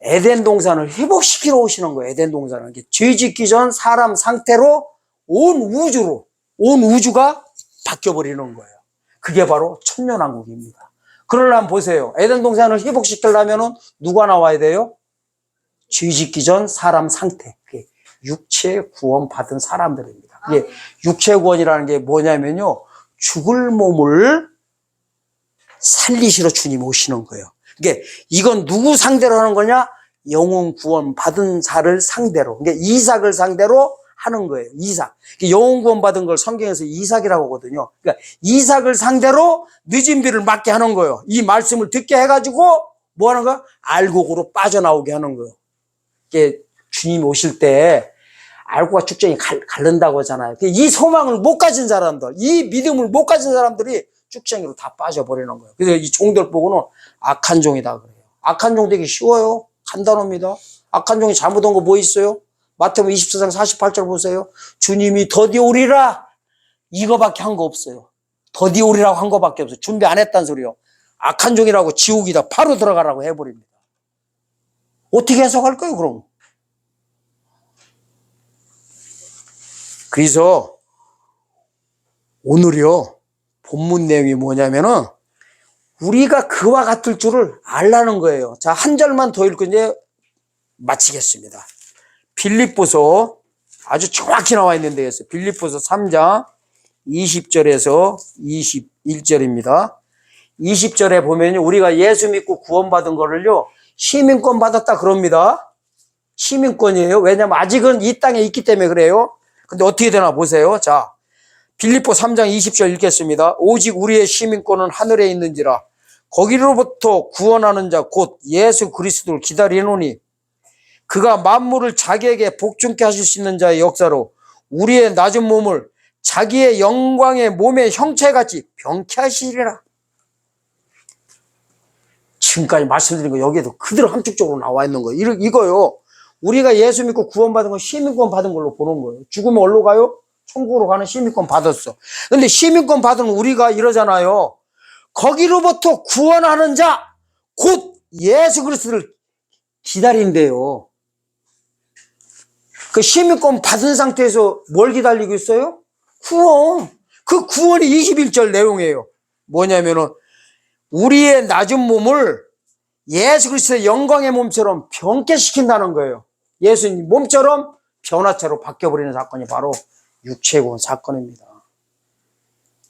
에덴 동산을 회복시키러 오시는 거예요. 에덴 동산은. 죄 짓기 전 사람 상태로 온 우주가 바뀌어버리는 거예요. 그게 바로 천년왕국입니다. 그러려면 보세요. 에덴 동산을 회복시키려면 누가 나와야 돼요? 죄 짓기 전 사람 상태. 육체 구원 받은 사람들입니다. 이게 육체 구원이라는 게 뭐냐면요. 죽을 몸을 살리시러 주님 오시는 거예요. 그러니까 이건 누구 상대로 하는 거냐? 영혼 구원 받은 자를 상대로. 그러니까 이삭을 상대로 하는 거예요. 이삭. 영혼 구원 받은 걸 성경에서 이삭이라고 하거든요. 그러니까 이삭을 상대로 늦은 비를 맞게 하는 거예요. 이 말씀을 듣게 해가지고 뭐 하는 거야? 알곡으로 빠져나오게 하는 거예요. 이게 주님 오실 때 알곡과 축전이 갈른다고 하잖아요. 이 소망을 못 가진 사람들, 이 믿음을 못 가진 사람들이 쭉쟁이로 다 빠져버리는 거예요. 그래서 이 종들 보고는 악한 종이다 그래요. 악한 종 되기 쉬워요. 간단합니다. 악한 종이 잘못한 거 뭐 있어요? 마태복음 24장 48절 보세요. 주님이 더디 오리라. 이거밖에 한 거 없어요. 더디 오리라고 한 거밖에 없어요. 준비 안 했단 소리요. 악한 종이라고 지옥이다. 바로 들어가라고 해버립니다. 어떻게 해석할까요, 그럼? 그래서 오늘요. 본문 내용이 뭐냐면은 우리가 그와 같을 줄을 알라는 거예요. 자, 한 절만 더 읽고 이제 마치겠습니다. 빌립보서 아주 정확히 나와 있는 데에서 빌립보서 3장 20절에서 21절입니다. 20절에 보면 우리가 예수 믿고 구원받은 거를요. 시민권 받았다 그럽니다. 시민권이에요. 왜냐하면 아직은 이 땅에 있기 때문에 그래요. 근데 어떻게 되나 보세요. 자, 빌립보 3장 20절 읽겠습니다. 오직 우리의 시민권은 하늘에 있는지라 거기로부터 구원하는 자 곧 예수 그리스도를 기다리노니 그가 만물을 자기에게 복종케 하실 수 있는 자의 역사로 우리의 낮은 몸을 자기의 영광의 몸의 형체같이 병케 하시리라. 지금까지 말씀드린 거 여기에도 그대로 함축적으로 나와 있는 거예요. 이거요. 우리가 예수 믿고 구원받은 건 시민권 받은 걸로 보는 거예요. 죽으면 어디로 가요? 천국으로 가는 시민권 받았어. 근데 시민권 받은 우리가 이러잖아요. 거기로부터 구원하는 자, 곧 예수 그리스도를 기다린대요. 그 시민권 받은 상태에서 뭘 기다리고 있어요? 구원. 그 구원이 21절 내용이에요. 뭐냐면은 우리의 낮은 몸을 예수 그리스도의 영광의 몸처럼 변개시킨다는 거예요. 예수님 몸처럼 변화체로 바뀌어버리는 사건이 바로 육체구원 사건입니다.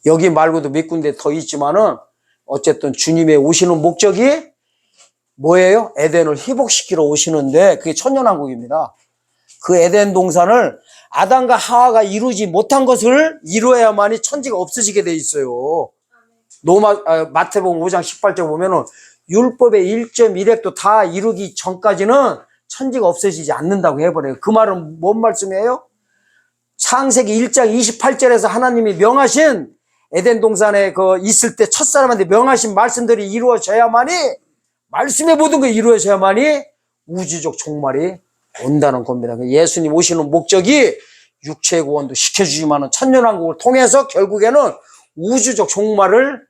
여기 말고도 몇 군데 더 있지만은 어쨌든 주님의 오시는 목적이 뭐예요? 에덴을 회복시키러 오시는데 그게 천년왕국입니다. 그 에덴 동산을 아담과 하와가 이루지 못한 것을 이루어야만이 천지가 없어지게 돼 있어요. 마태복음 5장 18절 보면은 율법의 1.1획도 다 이루기 전까지는 천지가 없어지지 않는다고 해버려요. 그 말은 뭔 말씀이에요? 창세기 1장 28절에서 하나님이 명하신 에덴 동산에 있을 때 첫사람한테 명하신 말씀들이 이루어져야만이, 말씀의 모든 게 이루어져야만이 우주적 종말이 온다는 겁니다. 예수님 오시는 목적이 육체의 구원도 시켜주지만은 천년왕국을 통해서 결국에는 우주적 종말을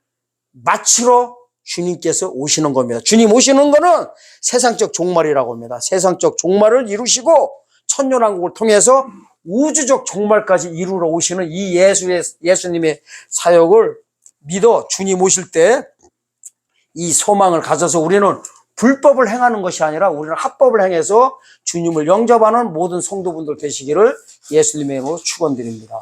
마치러 주님께서 오시는 겁니다. 주님 오시는 거는 세상적 종말이라고 합니다. 세상적 종말을 이루시고 천년왕국을 통해서 우주적 종말까지 이루러 오시는 이 예수님의 사역을 믿어 주님 오실 때 이 소망을 가져서 우리는 불법을 행하는 것이 아니라 우리는 합법을 행해서 주님을 영접하는 모든 성도분들 되시기를 예수님의 이름으로 축원드립니다.